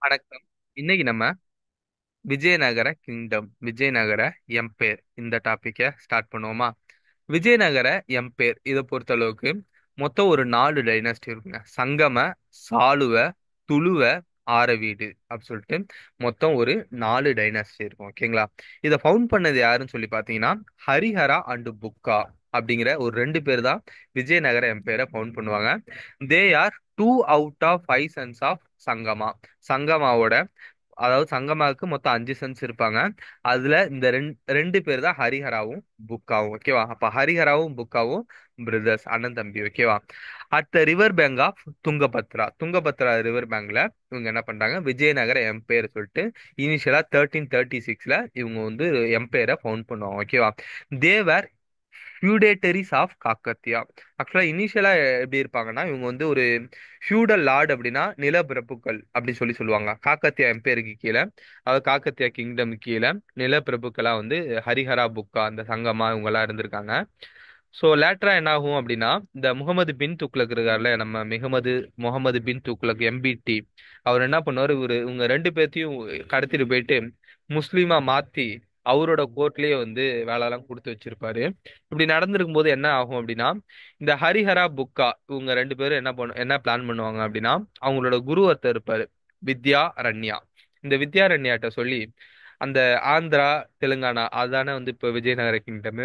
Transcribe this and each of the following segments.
வணக்கம். இன்னைக்கு நம்ம விஜயநகர கிங்டம், விஜயநகர எம்பையர் இந்த டாபிக்கை ஸ்டார்ட் பண்ணுவோமா? விஜயநகர எம்பையர் இதை பொறுத்தளவுக்கு மொத்தம் ஒரு 4 டைனஸ்டி இருக்குங்க. சங்கம, சாளுவ, துளுவ, ஆரவீடு அப்படி சொல்லிட்டு மொத்தம் ஒரு 4 டைனஸ்டி இருக்கும். ஓகேங்களா? இதை ஃபவுண்ட் பண்ணது யாருன்னு சொல்லி பார்த்தீங்கன்னா ஹரிஹரா அண்ட் புக்கா அப்படிங்கிற ஒரு 2 பேர் தான் விஜயநகர எம்பையரை ஃபவுண்ட் பண்ணுவாங்க. They are 2 out of 5 sons of Sangama. சங்கமாவோட, அதாவது சங்கமாவுக்கு மொத்தம் 5 சன்ஸ் இருப்பாங்க. அதுல இந்த ரெண்டு பேர் தான் ஹரிஹராவும் புக்காவும். ஓகேவா? அப்ப ஹரிஹராவும் புக்காவும் பிரதர்ஸ், அண்ணன் தம்பி. ஓகேவா? At the river bank of Tungabhadra, Tungabhadra river பேங்க்ல இவங்க என்ன பண்றாங்க, விஜயநகர எம்பையர் சொல்லிட்டு இனிஷியலா 1336 இவங்க வந்து எம்பையரை ஃபவுண்ட் பண்ணுவாங்க. ஓகேவா? தேவர் ஃபியூடேட்டரிஸ் ஆஃப் காக்கத்தியா. ஆக்சுவலா இனிஷியலா எப்படி இருப்பாங்கன்னா, இவங்க வந்து ஒரு ஃபியூடல் லார்ட், அப்படின்னா நிலப்பிரபுக்கள் அப்படி சொல்லுவாங்க. காக்கத்தியா எம்பையருக்கு கீழே, அதாவது காக்கத்தியா கிங்டம் கீழே நிலப்பிரபுக்களா வந்து ஹரிஹரா புக்கா அந்த சங்கமா இவங்க எல்லாம் இருந்திருக்காங்க. ஸோ லேட்டரா என்ன ஆகும் அப்படின்னா, இந்த முகமது பின் துக்ளக் இருக்கார்ல, நம்ம முகமது பின் துக்ளக் எம்பிடி, அவர் என்ன பண்ணுவார், இவங்க 2 பேர்த்தையும் கடத்திட்டு போயிட்டு முஸ்லீமா மாத்தி அவரோட கோர்ட்லயே வந்து வேலையெல்லாம் கொடுத்து வச்சிருப்பாரு. இப்படி நடந்திருக்கும் போது என்ன ஆகும் அப்படின்னா, இந்த ஹரிஹரா புக்கா இவங்க 2 பேரும் என்ன பிளான் பண்ணுவாங்க அப்படின்னா, அவங்களோட குரு ஒருத்தர் இருப்பாரு, வித்யா ரண்யா. இந்த வித்யா ரண்யாட்ட சொல்லி அந்த ஆந்திரா, தெலுங்கானா அதானே வந்து இப்போ விஜயநகர கிங்டம்,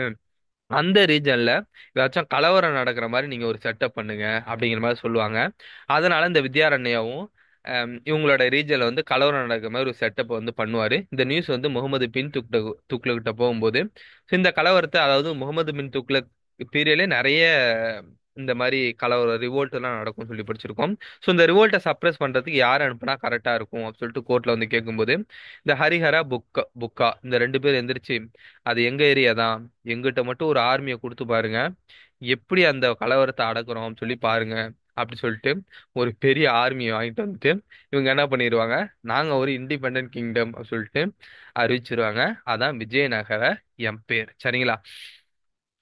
அந்த ரீஜன்ல ஏதாச்சும் கலவரம் நடக்கிற மாதிரி நீங்க ஒரு செட்டப் பண்ணுங்க அப்படிங்கிற மாதிரி சொல்லுவாங்க. அதனால இந்த வித்யாரண்யாவும் இவங்களோட ரீஜன்ல வந்து கலவரம் நடக்கிற மாதிரி ஒரு செட்டப் வந்து பண்ணுவாரு. இந்த நியூஸ் வந்து முகமது பின் துக்ளக்கிட்ட போகும்போது, so இந்த கலவரத்தை, அதாவது முகமது பின் துக்ளக் பீரியட்ல நிறைய இந்த மாதிரி கலவரம் ரிவோல்ட் எல்லாம் நடக்கும் சொல்லி படிச்சிருக்கோம். ஸோ இந்த ரிவோல்ட்டை சப்ரஸ் பண்றதுக்கு யார் அனுப்புனா கரெக்டா இருக்கும் அப்படின்னு சொல்லிட்டு கோர்ட்ல வந்து கேட்கும்போது, இந்த ஹரிஹரா புக்கா இந்த 2 பேர் எந்திரிச்சு, அது எங்க ஏரியா தான், எங்கிட்ட மட்டும் ஒரு ஆர்மியை கொடுத்து பாருங்க, எப்படி அந்த கலவரத்தை அடக்குறோம் சொல்லி பாருங்க அப்படி சொல்லிட்டு ஒரு பெரிய ஆர்மியை வாங்கிட்டு வந்துட்டு இவங்க என்ன பண்ணிடுவாங்க, நாங்க ஒரு இண்டிபெண்டன்ட் கிங்டம் சொல்லிட்டு அறிவிச்சிருவாங்க. அதான் விஜயநகர எம்பையர். சரிங்களா?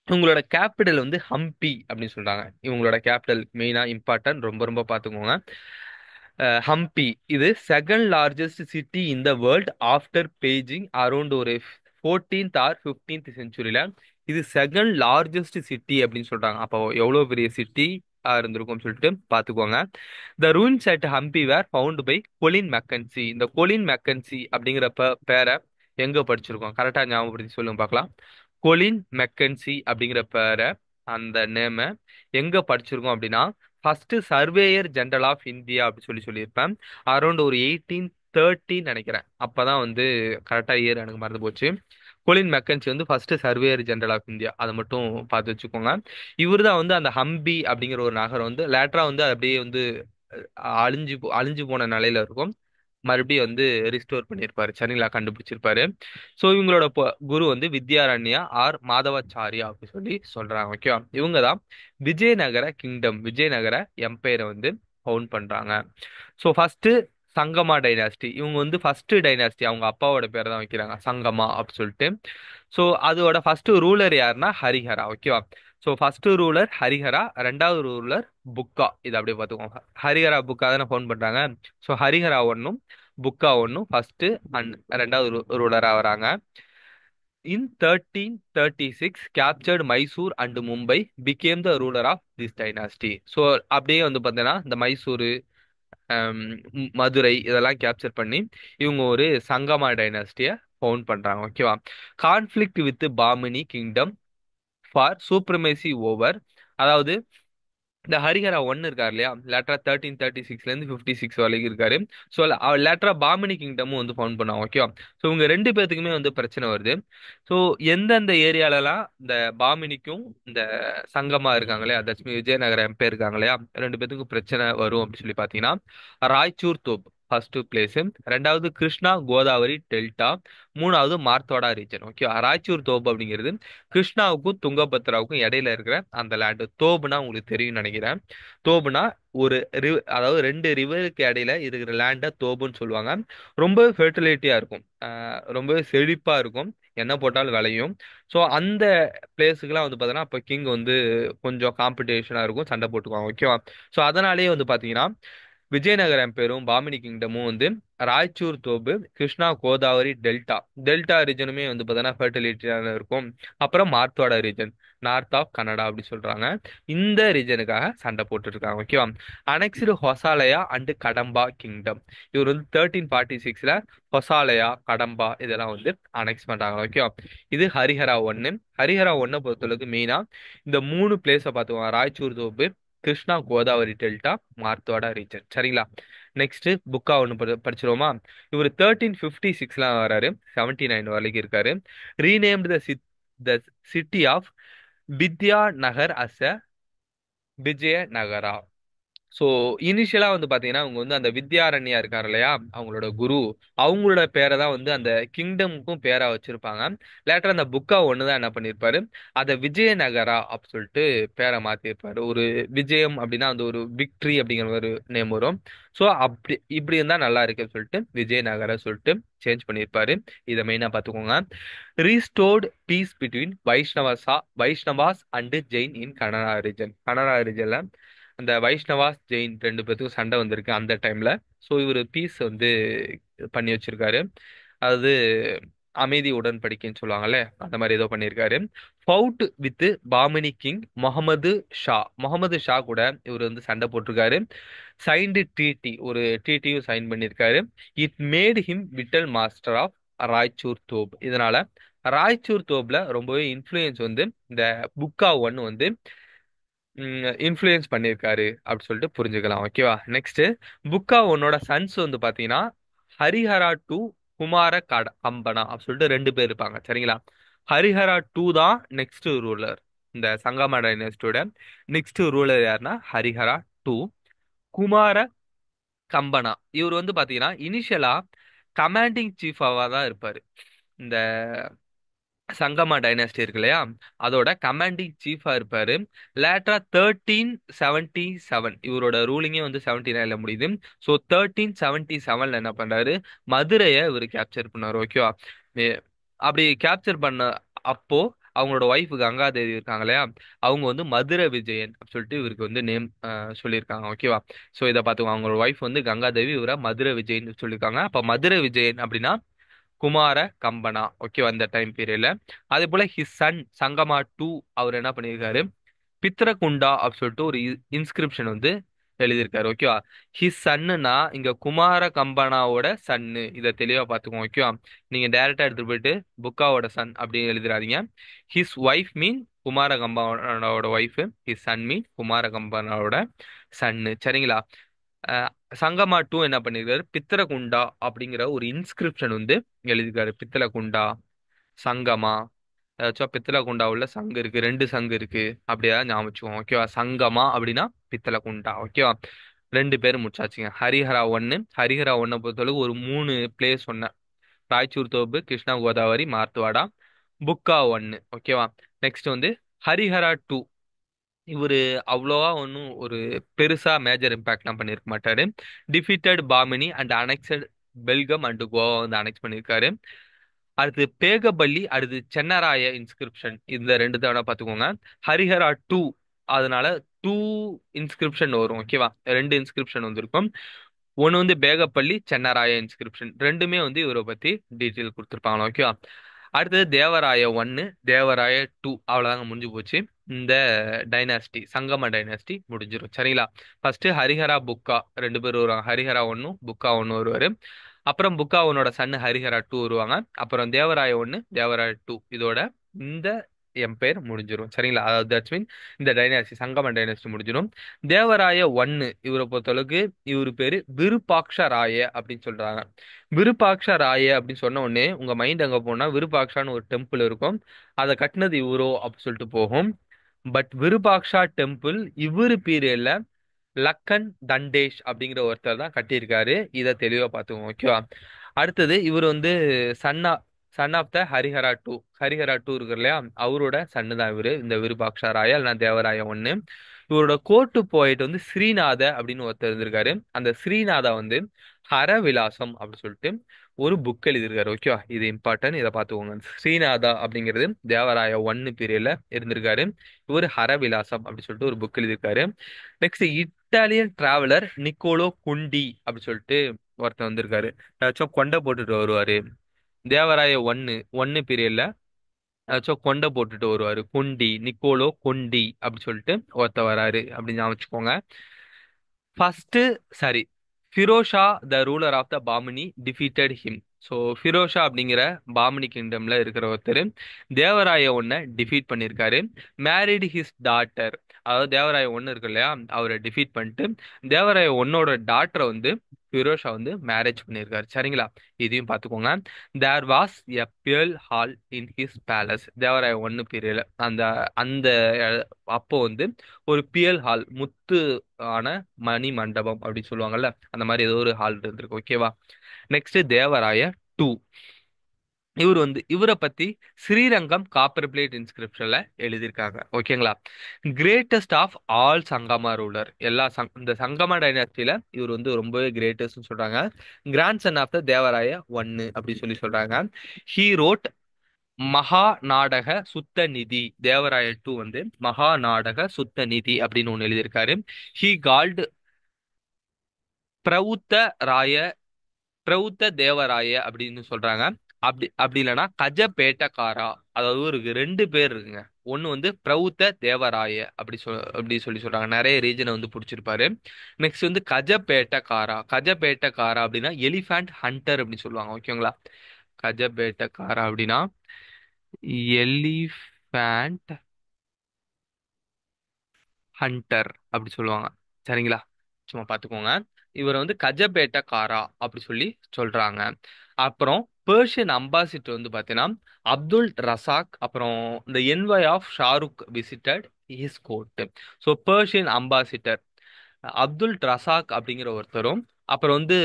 இவங்களோட கேபிட்டல் வந்து ஹம்பி அப்படின்னு சொல்றாங்க. இவங்களோட கேபிட்டல் மெயினா இம்பார்ட்டன்ட், ரொம்ப ரொம்ப பார்த்துக்கோங்க. ஹம்பி இது second largest city in the world after Beijing. Around ஒரு 14th ஆர் 15th செஞ்சுரியில இது செகண்ட் லார்ஜஸ்ட் சிட்டி அப்படின்னு சொல்றாங்க. அப்போ எவ்வளவு பெரிய சிட்டி இருந்திருக்கும்னு சொல்லிட்டு பார்த்துக்கோங்க. The ruins at Hampi were found by Colin Mackenzie. இந்த கொலின் மெக்கன்சி அப்படிங்கிற பேரை எங்க படிச்சிருக்கோம், கரெக்டா ஞாபகப்படுத்தி சொல்லுங்க பார்க்கலாம். கொலின் மெக்கன்சி அப்படிங்கிற பேரை, அந்த நேம எங்க படிச்சிருக்கோம் அப்படின்னா, first surveyor general of India அப்படி சொல்லியிருப்பேன். அரௌண்ட் ஒரு 1813 நினைக்கிறேன். அப்பதான் வந்து கரெக்டா இயர் எனக்கு மறந்து போச்சு. கொலின் மெக்கன்சி வந்து first surveyor general of India, அதை மட்டும் பார்த்து வச்சுக்கோங்க. இவர் தான் வந்து அந்த ஹம்பி அப்படிங்கிற ஒரு நகரம் வந்து லேட்டரா வந்து அப்படியே வந்து அழிஞ்சு போன நிலையில இருக்கும், மறுபடியும் வந்து ரிஸ்டோர் பண்ணியிருப்பாரு. சரிங்களா? கண்டுபிடிச்சிருப்பாரு. ஸோ இவங்களோட குரு வந்து வித்யாரண்யா ஆர் மாதவாச்சாரியா அப்படி சொல்லி சொல்றாங்க. ஓகேவா? இவங்க தான் விஜயநகர கிங்டம், விஜயநகர எம்பையரை வந்து ஃபவுண்ட் பண்றாங்க. ஸோ ஃபர்ஸ்ட் சங்கமா டைனாஸ்டி, இவங்க வந்து ஃபர்ஸ்ட் டைனாஸ்டி, அவங்க அப்பாவோட பேரை தான் வைக்கிறாங்க சங்கமா அப்படி சொல்லிட்டு. ஸோ அதோட ஃபர்ஸ்ட் ரூலர் யாருன்னா ஹரிஹரா. ஓகேவா? ஸோ ஃபர்ஸ்ட் ரூலர் ஹரிஹரா, ரெண்டாவது ரூலர் புக்கா. இது அப்படியே பார்த்துக்கோங்க. ஹரிஹரா புக்கா தானே ஃபவுண்ட் பண்றாங்க. ஸோ ஹரிஹரா ஒன்னும் புக்கா ஒன்னும் ஃபர்ஸ்ட் அண்ட் ரெண்டாவது ரூலரா வராங்க. In 1336 captured Mysore and Mumbai, became the ruler of this dynasty. So அப்படியே வந்து பார்த்தீங்கன்னா இந்த மைசூர், மதுரை இதெல்லாம் கேப்சர் பண்ணி இவங்க ஒரு சங்கமா டைனாஸ்டியை ஃபவுண்ட் பண்றாங்க. ஓகேவா? Conflict with Bahmani kingdom for supremacy over, அதாவது இந்த ஹரிஹரா ஒன் இருக்கார் இல்லையா, லேட்டரா 1336 56 வரைக்கும் இருக்காரு. ஸோ லேட்டரா பாமினி கிங்டமும் வந்து ஃபவுண்ட் பண்ணாங்க. ஓகேவா? ஸோ இவங்க 2 பேத்துக்குமே வந்து பிரச்சனை வருது. ஸோ எந்தெந்த ஏரியாலலாம் இந்த பாமினிக்கும் இந்த சங்கமா இருக்காங்க இல்லையா, தட்ஸ் விஜயநகர எம்பையர் இருக்காங்க இல்லையா, 2 பேத்துக்கும் பிரச்சனை வரும் அப்படின்னு சொல்லி பார்த்தீங்கன்னா, ராய்ச்சூர் தோப் ஃபர்ஸ்ட் பிளேஸ், ரெண்டாவது கிருஷ்ணா கோதாவரி டெல்டா, மூணாவது மார்த்தோடா ரீஜன். ஓகே, ராய்ச்சூர் தோப் அப்படிங்கிறது கிருஷ்ணாவுக்கும் துங்கபத்ராவுக்கும் இடையில இருக்கிற அந்த லேண்டு. தோப்புனா உங்களுக்கு தெரியும் நினைக்கிறேன். தோப்புனா ஒரு அதாவது 2 ரிவருக்கு இடையில இருக்கிற லேண்டை தோப்புன்னு சொல்லுவாங்க. ரொம்ப ஃபெர்டிலிட்டியா இருக்கும், ரொம்பவே செழிப்பா இருக்கும், என்ன போட்டாலும் விளையும். ஸோ அந்த பிளேஸுக்குலாம் வந்து பார்த்தீங்கன்னா அப்போ கிங் வந்து கொஞ்சம் காம்படிஷனாக இருக்கும், சண்டை போட்டுக்குவாங்க. ஓகேவா? ஸோ அதனாலேயே வந்து பார்த்தீங்கன்னா விஜயநகர எம்பையரும் பாமினி கிங்டமும் வந்து ராய்ச்சூர் தோப்பு, கிருஷ்ணா கோதாவரி டெல்டா டெல்டா ரீஜனுமே வந்து பார்த்தீங்கன்னா ஃபர்டிலிட்டியான இருக்கும். அப்புறம் மார்த்வாடா ரீஜன், நார்த் ஆஃப் கனடா அப்படி சொல்றாங்க. இந்த ரீஜனுக்காக சண்டை போட்டு இருக்காங்க. ஓகேவா. அனெக்ஸ்டு ஹொசாலயா அண்ட் கடம்பா கிங்டம். இவர் வந்து 1346ல ஹொசாலயா, கடம்பா இதெல்லாம் வந்து அனெக்ஸ் பண்றாங்க. ஓகேவா. இது ஹரிஹரா ஒன்னு. ஹரிஹரா ஒன்னை பொறுத்தளவுக்கு மெயினா இந்த மூணு பிளேஸை பார்த்துக்கோங்க. Raichur Doab, Krishna Godavari delta, Marathwada region. சரிங்களா. நெக்ஸ்ட் புக்கா ஒன்று படிச்சிருவோமா. இவர் 1356லாம் வராரு, 79 வரைக்கும் இருக்காரு. Renamed the city of Vidya Nagar as a Vijayanagara. So இனிஷியலா வந்து பாத்தீங்கன்னா அவங்க வந்து அந்த வித்யாரண்யா இருக்காரு இல்லையா, அவங்களோட குரு, அவங்களோட பேரை தான் வந்து அந்த கிங்டமுக்கும் பேரா வச்சிருப்பாங்க. லேட்டர் அந்த புக்கா ஒன்று தான் என்ன பண்ணியிருப்பாரு, அதை விஜயநகரா அப்படின்னு சொல்லிட்டு பேரை மாத்திருப்பாரு. ஒரு விஜயம் அப்படின்னா அந்த ஒரு விக்ட்ரி அப்படிங்கிற ஒரு நேம் வரும். ஸோ அப்படி இப்படி இருந்தா நல்லா இருக்குன்னு சொல்லிட்டு விஜயநகரா சொல்லிட்டு சேஞ்ச் பண்ணியிருப்பாரு. இதை மெயினா பார்த்துக்கோங்க. Restored peace between Vaishnavas and Jain in Kannada region. Kannada ரீஜன்ல அந்த வைஷ்ணவாஸ் ஜெயின் ரெண்டு பேத்துக்கும் சண்டை வந்திருக்கு அந்த டைம்ல. ஸோ இவர் பீஸ் வந்து பண்ணி வச்சிருக்காரு. அது அமைதி உடன்படிக்கைன்னு சொல்லுவாங்கல்ல, அந்த மாதிரி ஏதோ பண்ணியிருக்காரு. Fought with Bahmani king Muhammad Shah. Muhammad Shah கூட இவர் வந்து சண்டை போட்டிருக்காரு. சைன்டு ட்ரீட்டி, ஒரு ட்ரீட்டியும் சைன் பண்ணியிருக்காரு. It made him virtual master of Raichur Doab. இதனால ராய்ச்சூர் தோப்ல ரொம்பவே இன்ஃப்ளூயன்ஸ் வந்து இந்த புக்கா ஒன் வந்து இன்ஃப்ளூயன்ஸ் பண்ணியிருக்காரு அப்படி சொல்லிட்டு புரிஞ்சுக்கலாம். ஓகேவா. நெக்ஸ்ட் புக்கா உன்னோட சன்ஸ் வந்து பாத்தீங்கன்னா ஹரிஹரா டூ, குமார கம்பனா அப்படி சொல்லிட்டு ரெண்டு பேர் இருப்பாங்க. சரிங்களா. ஹரிஹரா டூ தான் நெக்ஸ்ட் ரூலர். இந்த சங்கம டைனஸ்டியோட நெக்ஸ்ட் ரூலர் யாருன்னா ஹரிஹரா டூ. குமார கம்பனா இவர் வந்து பாத்தீங்கன்னா இனிஷியலா கமாண்டிங் சீஃபாவா தான் இருப்பாரு. இந்த சங்கமா டைனாஸ்டி இருக்கு இல்லையா, அதோட கமாண்டிங் சீஃபா இருப்பாரு. லேட்டரா 1377 இவரோட ரூலிங்கே வந்து 79ல முடியுது. ஸோ 1377 என்ன பண்றாரு, மதுரையை இவர் கேப்சர் பண்ணாரு. ஓகேவா. மே- அப்படி கேப்சர் பண்ண அப்போ அவங்களோட ஒய்ஃப் கங்காதேவி இருக்காங்க இல்லையா, அவங்க வந்து மதுரை விஜயன் அப்படின்னு சொல்லிட்டு இவருக்கு வந்து நேம் சொல்லியிருக்காங்க. ஓகேவா. ஸோ இதை பார்த்துக்கோங்க. அவங்களோட ஒய்ஃப் வந்து கங்காதேவி, இவரை மதுரை விஜயன் சொல்லியிருக்காங்க. அப்ப மதுரை விஜயன் அப்படின்னா குமார கம்பனா. ஓகே. அந்த டைம் பீரியட்ல அதே போல ஹிஸ் சன் சங்கமா டூ அவர் என்ன பண்ணியிருக்காரு, பித்ரகுண்டா அப்படின்னு சொல்லிட்டு ஒரு இன்ஸ்கிரிப்ஷன் வந்து எழுதியிருக்காரு. ஓகேவா. ஹிஸ் சன்னுனா இங்க குமார கம்பனாவோட சன்னு, இதை தெளிவா பார்த்துக்கோங்க. ஓகேவா. நீங்க டைரக்டா எடுத்துட்டு போயிட்டு புக்காவோட சன் அப்படின்னு எழுதிடாதீங்க. ஹிஸ் ஒய்ஃப் மீன் குமார கம்பனாவோட ஒய்ஃப், ஹிஸ் சன் மீன் குமார கம்பனாவோட சன்னு. சரிங்களா. அஹ் சங்கமா டூ என்ன பண்ணிருக்காரு, பித்தளகுண்டா அப்படிங்கிற ஒரு இன்ஸ்கிரிப்ஷன் வந்து எழுதியிருக்காரு. பித்தளகுண்டா, சங்கமா, ஏதாச்சும் பித்தளகுண்டா உள்ள சங்கு இருக்கு, ரெண்டு சங்கு இருக்கு, அப்படியா ஞாபகம் வச்சுக்கோங்க. ஓகேவா. சங்கமா அப்படின்னா பித்தளகுண்டா. ஓகேவா. ரெண்டு பேரும் முடிச்சாச்சுங்க. ஹரிஹரா ஒன்னு. ஹரிஹரா ஒன்னை பொறுத்தளவுக்கு ஒரு மூணு பிளேஸ் சொன்னேன். ராய்ச்சூர் தோப்பு, கிருஷ்ணா கோதாவரி, மார்த்துவாடா, புக்கா ஒன்னு. ஓகேவா. நெக்ஸ்ட் வந்து ஹரிஹரா டூ. இவரு அவ்வளோவா ஒன்றும் ஒரு பெருசா மேஜர் இம்பாக்ட்லாம் பண்ணியிருக்க மாட்டாரு. Defeated Bahmani and annexed Belgaum and Goa வந்து அனெக்ஸ் பண்ணியிருக்காரு. அடுத்து பேகபள்ளி, அடுத்து சென்னராய இன்ஸ்கிரிப்ஷன், இந்த ரெண்டு தடவை பார்த்துக்கோங்க. ஹரிஹரா டூ, அதனால டூ இன்ஸ்கிரிப்ஷன் வரும். ஓகேவா. ரெண்டு இன்ஸ்கிரிப்ஷன் வந்திருக்கும். ஒன்று வந்து பேகப்பள்ளி, சென்னராய இன்ஸ்கிரிப்ஷன், ரெண்டுமே வந்து இவரை பத்தி டீட்டெயில் கொடுத்துருப்பாங்களா. ஓகேவா. அடுத்தது தேவராய ஒன்னு, தேவராய டூ, அவ்வளோதாங்க முடிஞ்சு போச்சு. இந்த டைனாஸ்டி சங்கம டைனாஸ்டி முடிஞ்சிடும். சரிங்களா. ஃபர்ஸ்ட் ஹரிஹரா புக்கா ரெண்டு பேர் வருவாங்க. ஹரிஹரா ஒன்னும் புக்கா ஒன்னு வருவாரு. அப்புறம் புக்கா ஒன்னோட சன் ஹரிஹரா டூ வருவாங்க. அப்புறம் தேவராய ஒன்னு, தேவராய டூ, இதோட இந்த எம்பையர் முடிஞ்சிடும். சரிங்களா. அதாவது தட்ஸ் மீன் இந்த டைனாஸ்டி சங்கம டைனாஸ்டி முடிஞ்சிடும். தேவராய ஒன்னு இவரை பொறுத்தளவுக்கு இவரு பேரு விருபாக்ஷ ராய அப்படின்னு சொல்றாங்க. விருபாக்ஷ ராய அப்படின்னு சொன்ன உடனே உங்க மைண்ட் அங்க போனா விருபாக்ஷான்னு ஒரு டெம்பிள் இருக்கும், அதை கட்டினது இவரோ அப்படின்னு சொல்லிட்டு போகும். பட் விருபாக்ஷா டெம்பிள் இவரு பீரியட்ல லக்கன் தண்டேஷ் அப்படிங்கிற ஒருத்தர் தான் கட்டியிருக்காரு. இதை தெளிவா பார்த்துக்கோங்க. ஓகேவா. அடுத்தது இவர் வந்து சன்னா son of the Harihara two. Harihara two இருக்கு இல்லையா, அவரோட சன்னு தான் இவரு, இந்த விருபாக்ஷா ராயா இல்லைன்னா தேவராய ஒன்னு. இவரோட கோர்ட்டு போயிட்டு வந்து ஸ்ரீநாத அப்படின்னு ஒருத்தர் இருந்திருக்காரு. அந்த ஸ்ரீநாதா வந்து ஹரவிலாசம் அப்படின்னு சொல்லிட்டு ஒரு புக் எழுதியிருக்காரு. ஓகேவா. இது இம்பார்ட்டன்ட், இதை பார்த்துக்கோங்க. ஸ்ரீநாதா அப்படிங்கிறது தேவராய ஒன்னு பீரியட்ல இருந்திருக்காரு. இவர் ஹரவிலாசம் அப்படின்னு சொல்லிட்டு ஒரு புக் எழுதியிருக்காரு. நெக்ஸ்ட் இட்டாலியன் டிராவலர் நிக்கோலோ குண்டி அப்படி சொல்லிட்டு ஒருத்தன் வந்திருக்காரு. ஏதாச்சும் கொண்டை போட்டுட்டு வருவாரு. தேவராய ஒன்னு ஒன்னு பீரியட்ல ஏதாச்சும் கொண்டை போட்டுட்டு வருவாரு. கொண்டி நிக்கோலோ கொண்டி அப்படி சொல்லிட்டு ஒருத்தர் வராரு அப்படின்னு ஞாபகம் வச்சுக்கோங்க. First sorry Firoz Shah the ruler of the Bahmani defeated him. So Firoz Shah அப்படிங்கிற பாமினி கிங்டம்ல இருக்கிற ஒருத்தர் தேவராய ஒன்னை டிஃபீட் பண்ணியிருக்காரு. மேரிடு ஹிஸ் டாட்டர், அதாவது தேவராய ஒன்னு இருக்கு இல்லையா, அவரை டிஃபீட் பண்ணிட்டு தேவராய ஒன்னோட டாட்டரை வந்து ஃபிரோஷா வந்து மேரேஜ் பண்ணியிருக்காரு. சரிங்களா, இதையும் பார்த்துக்கோங்க. There was a pearl hall in his palace. Devaraya ஒன்னு பீரியட்ல அந்த அந்த அப்போ வந்து ஒரு பியல் ஹால், முத்து ஆன மணி மண்டபம் அப்படின்னு சொல்லுவாங்கல்ல, அந்த மாதிரி ஏதோ ஒரு ஹால் இருந்திருக்கு. ஓகேவா. Next Devaraya two. இவர் வந்து இவரை பத்தி ஸ்ரீரங்கம் காப்பர் பிளேட் இன்ஸ்கிரிப்ஷன்ல எழுதியிருக்காங்க. ஓகேங்களா. Greatest of all Sangama ruler. இந்த சங்கமா டைனாஸ்டில இவர் வந்து ரொம்பவே கிரேட்டஸ்ட் சொல்றாங்க. Grand son of the Devaraya ஒன்னு அப்படி சொல்லி சொல்றாங்க. ஹீ ரோட் மகா நாடக சுத்த நிதி. தேவராய டூ வந்து மகா நாடக சுத்த நிதி அப்படின்னு ஒண்ணு எழுதியிருக்காரு. ஹி கால்டு பிரவுத்த ராய பிரவுத்த தேவராய அப்படின்னு சொல்றாங்க. அப்படி அப்படி இல்லைன்னா கஜபேட்டக்காரா. அதாவது ஒரு ரெண்டு பேர் இருக்குங்க. ஒன்னு வந்து பிரவுத்த தேவராய அப்படி சொல்லி சொல்றாங்க. நிறைய ரீஜனை வந்து பிடிச்சிருப்பாரு. நெக்ஸ்ட் வந்து கஜபேட்டக்காரா. கஜபேட்டக்காரா அப்படின்னா எலிஃபண்ட் ஹண்டர் அப்படின்னு சொல்லுவாங்க. ஓகேங்களா. கஜபேட்டக்காரா அப்படின்னா எலிஃபண்ட் ஹண்டர் அப்படி சொல்லுவாங்க. சரிங்களா, சும்மா பார்த்துக்கோங்க. இவர் வந்து கஜபேட்டக்காரா அப்படி சொல்லி சொல்றாங்க. அப்புறம் பெர்ஷியன் அம்பாசிடர் வந்து பார்த்தீங்கன்னா அப்துல் ரசாக். அப்புறம் இந்த envoy of Shahrukh visited his court. So Persian ambassador Abdul Razzaq அப்படிங்கிற ஒருத்தரும், அப்புறம் வந்து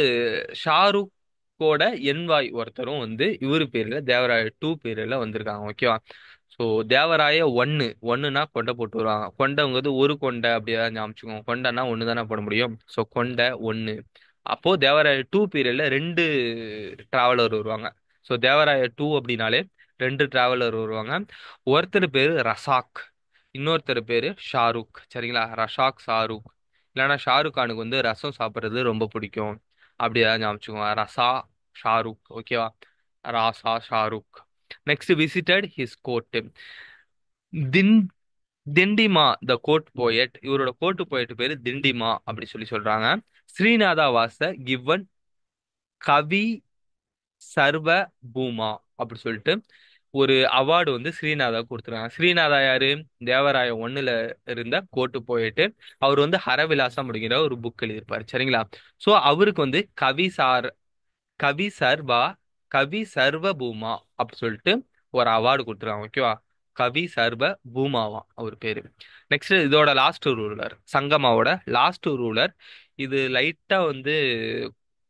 ஷாருக்கோட என்வாய் ஒருத்தரும் வந்து இவரு பேர்ல தேவராய டூ பேர்ல வந்திருக்காங்க. ஓகேவா. ஸோ தேவராய ஒன்னு ஒன்னுனா கொண்டை போட்டு வருவாங்க. கொண்டைங்கிறது ஒரு கொண்டை அப்படியே ஞாபகம். கொண்டைனா ஒன்று தானே போட முடியும். ஸோ கொண்டை ஒன்னு. அப்போ தேவராய டூ பீரியட்ல ரெண்டு டிராவலர் வருவாங்க. ஸோ தேவராய டூ அப்படின்னாலே ரெண்டு டிராவலர் வருவாங்க. ஒருத்தர் பேரு ரசாக், இன்னொருத்தர் பேரு ஷாருக். சரிங்களா, ரஷாக் ஷாருக். இல்லைன்னா ஷாருக் கானுக்கு வந்து ரசம் சாப்பிட்றது ரொம்ப பிடிக்கும். அப்படி ஏதாவது ஞாபகம். Raza Shahrukh. ஓகேவா. Raza Shahrukh. Next visited his court. Then Dindima the court poet. இவரோட கோர்ட் போயட் பேரு திண்டிமா அப்படி சொல்லி சொல்றாங்க. ஸ்ரீநாதா வாச கிவன் கவி சர்வ பூமா அப்படி சொல்லிட்டு ஒரு அவார்டு வந்து ஸ்ரீநாதா கொடுத்துருக்காங்க. ஸ்ரீநாதா யாரு? தேவராய ஒண்ணுல இருந்த கோட்டு போயிட்டு அவர் வந்து ஹரவிலாசம் அப்படிங்கிற ஒரு புக் எழுதியிருப்பாரு. சரிங்களா. சோ அவருக்கு வந்து கவி சர்வா கவி சர்வ பூமா அப்படி சொல்லிட்டு ஒரு அவார்டு கொடுத்துருக்காங்க. ஓகேவா. கவி சர்வ பூமாவா அவர் பேரு. நெக்ஸ்ட் இதோட லாஸ்ட் ரூலர், சங்கமாவோட லாஸ்ட் ரூலர். இது லைட்டா வந்து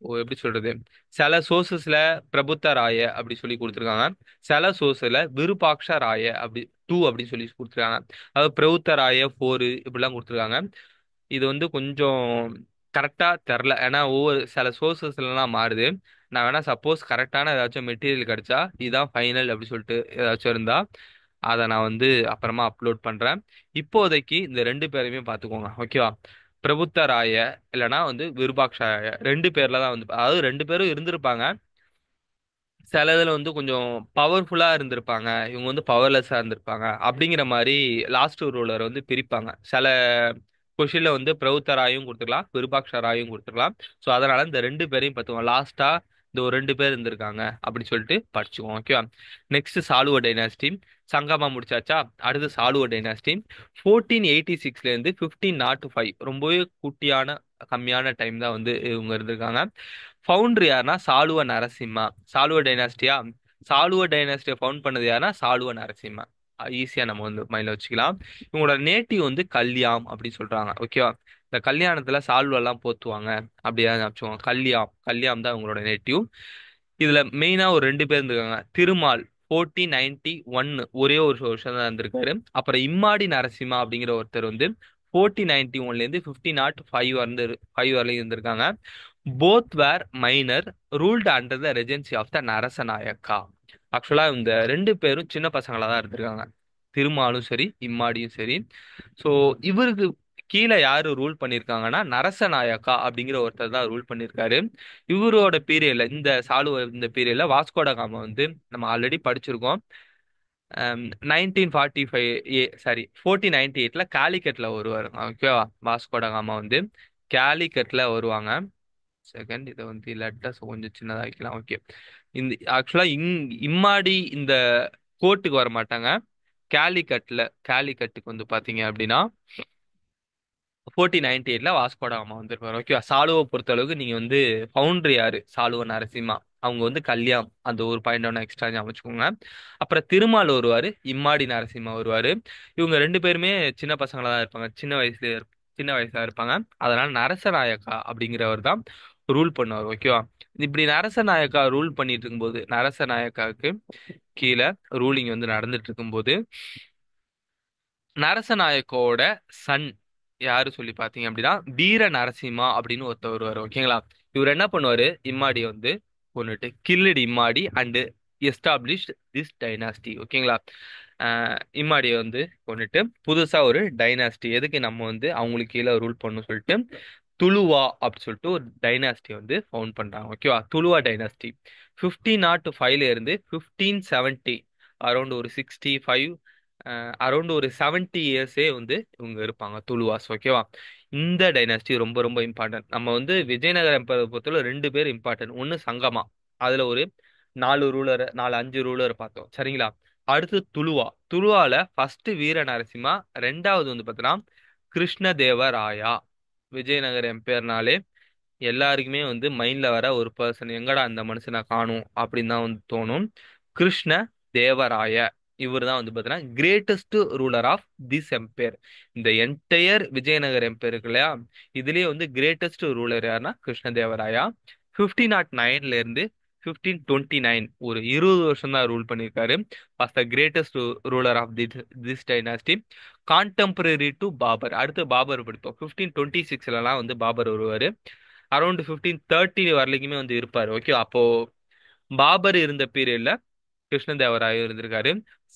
எப்படி சொல்றது, சில சோர்சஸ்ல பிரபுத்த ராய அப்படி சொல்லி கொடுத்துருக்காங்க. சில சோர்ஸ்ல விருபாக்ஷ ராய அப்படி டூ அப்படின்னு சொல்லி கொடுத்துருக்காங்க. அதாவது பிரபுத்த ராய ஃபோர் இப்படிலாம் கொடுத்துருக்காங்க. இது வந்து கொஞ்சம் கரெக்டா தெரில, ஏன்னா ஒவ்வொரு சில சோர்சஸ்லாம் மாறுது. நான் வேணா சப்போஸ் கரெக்டான ஏதாச்சும் மெட்டீரியல் கிடைச்சா இதான் ஃபைனல் அப்படி சொல்லிட்டு ஏதாச்சும் இருந்தா அதை நான் வந்து அப்புறமா அப்லோட் பண்றேன். இப்போதைக்கு இந்த ரெண்டு பேரையுமே பார்த்துக்கோங்க. ஓகேவா. பிரபுத்த ராய இல்லைன்னா வந்து விருபாக்ஷ ராய ரெண்டு பேர்ல தான் வந்து, அதாவது ரெண்டு பேரும் இருந்திருப்பாங்க. சில இதுல வந்து கொஞ்சம் பவர்ஃபுல்லா இருந்திருப்பாங்க, இவங்க வந்து பவர்லெஸ்ஸா இருந்திருப்பாங்க. அப்படிங்கிற மாதிரி லாஸ்ட் ரூலர் வந்து பிரிப்பாங்க. சில கொஷின்ல வந்து பிரவுத்தராயும் கொடுத்துக்கலாம், விருபாக்ஷராயும் கொடுத்துக்கலாம். ஸோ அதனால இந்த ரெண்டு பேரையும் பார்த்துக்கோங்க. லாஸ்டா இந்த ஒரு ரெண்டு பேர் இருந்திருக்காங்க அப்படி சொல்லிட்டு படிச்சுக்கோங்க. ஓகேவா. Next Saluva dynasty. சங்கமா முடிச்சாச்சா. அடுத்து சாலுவ டைனாஸ்டி. 1486 இருந்து 1505, ரொம்பவே குட்டியான கம்மியான டைம் தான் வந்து இவங்க இருந்திருக்காங்க. ஃபவுண்டர் யாருன்னா சாலுவ நரசிம்மா. சாலுவ டைனாஸ்டியா, சாலுவ டைனாஸ்டியை ஃபவுண்ட் பண்ணது யாருன்னா சாலுவ நரசிம்மா. ஈஸியா நம்ம வந்து மைண்ட்ல வச்சுக்கலாம். இவங்களோட நேட்டிவ் வந்து கல்யாம் அப்படின்னு சொல்றாங்க. ஓகேவா. இந்த கல்யாணத்துல சால்வெல்லாம் போத்துவாங்க அப்படியா ஞாபகம். கல்யாம் தான் இவங்களோட நேட்டிவ். இதுல மெயினா ஒரு ரெண்டு பேர் இருந்திருக்காங்க. திருமால் 1491 ஒரே ஒரு வருஷம் தான் இருந்திருக்காரு. அப்புறம் இம்மாடி நரசிம்மா அப்படிங்கிற ஒருத்தர் வந்து 1491 இருந்து 1505 வந்து 5 வரலையும் இருந்திருக்காங்க. Both were minor ruled under the regency of the Narasa Nayaka. ஆக்சுவலா இந்த ரெண்டு பேரும் சின்ன பசங்களா தான் இருந்திருக்காங்க. திருமாலும் சரி இம்மாடியும் சரி. ஸோ இவருக்கு கீழே யாரு ரூல் பண்ணியிருக்காங்கன்னா நரசநாயக்கா அப்படிங்கிற ஒருத்தர் தான் ரூல் பண்ணியிருக்காரு. இவரோட பீரியட்ல இந்த பீரியட்ல வாஸ்கோட காமா வந்து நம்ம ஆல்ரெடி படிச்சிருக்கோம். 1945 சாரி 1498ல காலிக்கட்ல வருவாரு. ஓகேவா? வாஸ்கோட காமா வந்து காலிக்கட்ல வருவாங்க. செகண்ட் இதை வந்து லெட்டர்ஸ் கொஞ்சம் சின்னதா வைக்கலாம். ஓகே. இந்த ஆக்சுவலா இம்மாடி இந்த கோர்ட்டுக்கு வர மாட்டாங்க. காலிக்கட்டுக்கு வந்து பாத்தீங்க அப்படின்னா 1498ல வாஸ்கோடாகாமா வந்திருப்பாரு. ஓகேவா? சாலுவை பொறுத்த அளவுக்கு நீங்க வந்து ஃபவுண்டர் யாரு? சாலுவ நரசிம்மா. அவங்க வந்து கல்யாண் அந்த ஒரு பாயிண்ட் ஒன்று எக்ஸ்ட்ரா அமைச்சுக்கோங்க. அப்புறம் திருமால் வருவாரு, இம்மாடி நரசிம்மா வருவாரு. இவங்க ரெண்டு பேருமே சின்ன பசங்களா தான் இருப்பாங்க, சின்ன வயசா இருப்பாங்க. அதனால நரசநாயக்கா அப்படிங்கிறவர் தான் ரூல் பண்ணுவார். ஓகேவா? இப்படி நரசநாயக்கா ரூல் பண்ணிட்டு இருக்கும்போது, நரசநாயக்காவுக்கு கீழே ரூலிங் வந்து நடந்துட்டு இருக்கும்போது நரசநாயக்கோட சன் யாரு சொல்லி பாத்தீங்க அப்படின்னா வீர நரசிம்மா அப்படின்னு ஒருத்தர் வருவாரு. ஓகேங்களா? இவர் என்ன பண்ணுவாரு, இம்மாடி வந்து கொன்னுட்டு கில்லிடு Immadi and established this dynasty. ஓகேங்களா? இம்மாடியை வந்து கொன்னுட்டு புதுசா ஒரு டைனாஸ்டி, எதுக்கு நம்ம வந்து அவங்களுக்கு கீழே ரூல் பண்ணணும் சொல்லிட்டு துளுவா அப்படி சொல்லிட்டு ஒரு டைனாஸ்டி வந்து ஃபவுண்ட் பண்றாங்க. ஓகேவா? துளுவா டைனாஸ்டி 1505ல இருந்து 1570 அரௌண்ட் ஒரு 65 அரௌண்ட் ஒரு 70 இயர்ஸே வந்து இவங்க இருப்பாங்க துளுவாஸ். ஓகேவா? இந்த டைனாஸ்டி ரொம்ப ரொம்ப இம்பார்ட்டன்ட். நம்ம வந்து விஜயநகர எம்பரை பொறுத்தவரை ரெண்டு பேர் இம்பார்ட்டன்ட். ஒன்னு சங்கமா, அதுல ஒரு 4 5 ரூலர் பார்த்தோம். சரிங்களா? அடுத்து துளுவால ஃபர்ஸ்ட் வீர நரசிம்மா, ரெண்டாவது வந்து பார்த்தோன்னா கிருஷ்ணதேவராயா. விஜயநகர எம்பையர்னாலே எல்லாருக்குமே வந்து மைண்ட்ல வர ஒரு பர்சன், எங்கடா அந்த மனுஷனை காணும் அப்படின்னு தான் வந்து தோணும். கிருஷ்ண தேவராய. இவர் தான் வந்து பார்த்தீங்கன்னா greatest ruler of this empire. இந்த என்டையர் விஜயநகர் எம்பையர் இருக்கு இல்லையா, இதுலயே வந்து கிரேட்டஸ்ட் ரூலர் யாருன்னா கிருஷ்ணதேவராயா. 1509ல இருந்து 1529 ஒரு 20 வருஷம் தான் ரூல் பண்ணியிருக்காரு. Was the greatest ruler of this dynasty. Contemporary to Babur. அடுத்து பாபர் படிப்போம். 1526லலாம் வந்து பாபர் வருவாரு. அரௌண்ட் 1530 வரலைக்குமே வந்து இருப்பாரு. ஓகே. அப்போ பாபர் இருந்த பீரியட்ல கிருஷ்ணதேவராயர் இருந்திருக்காரு.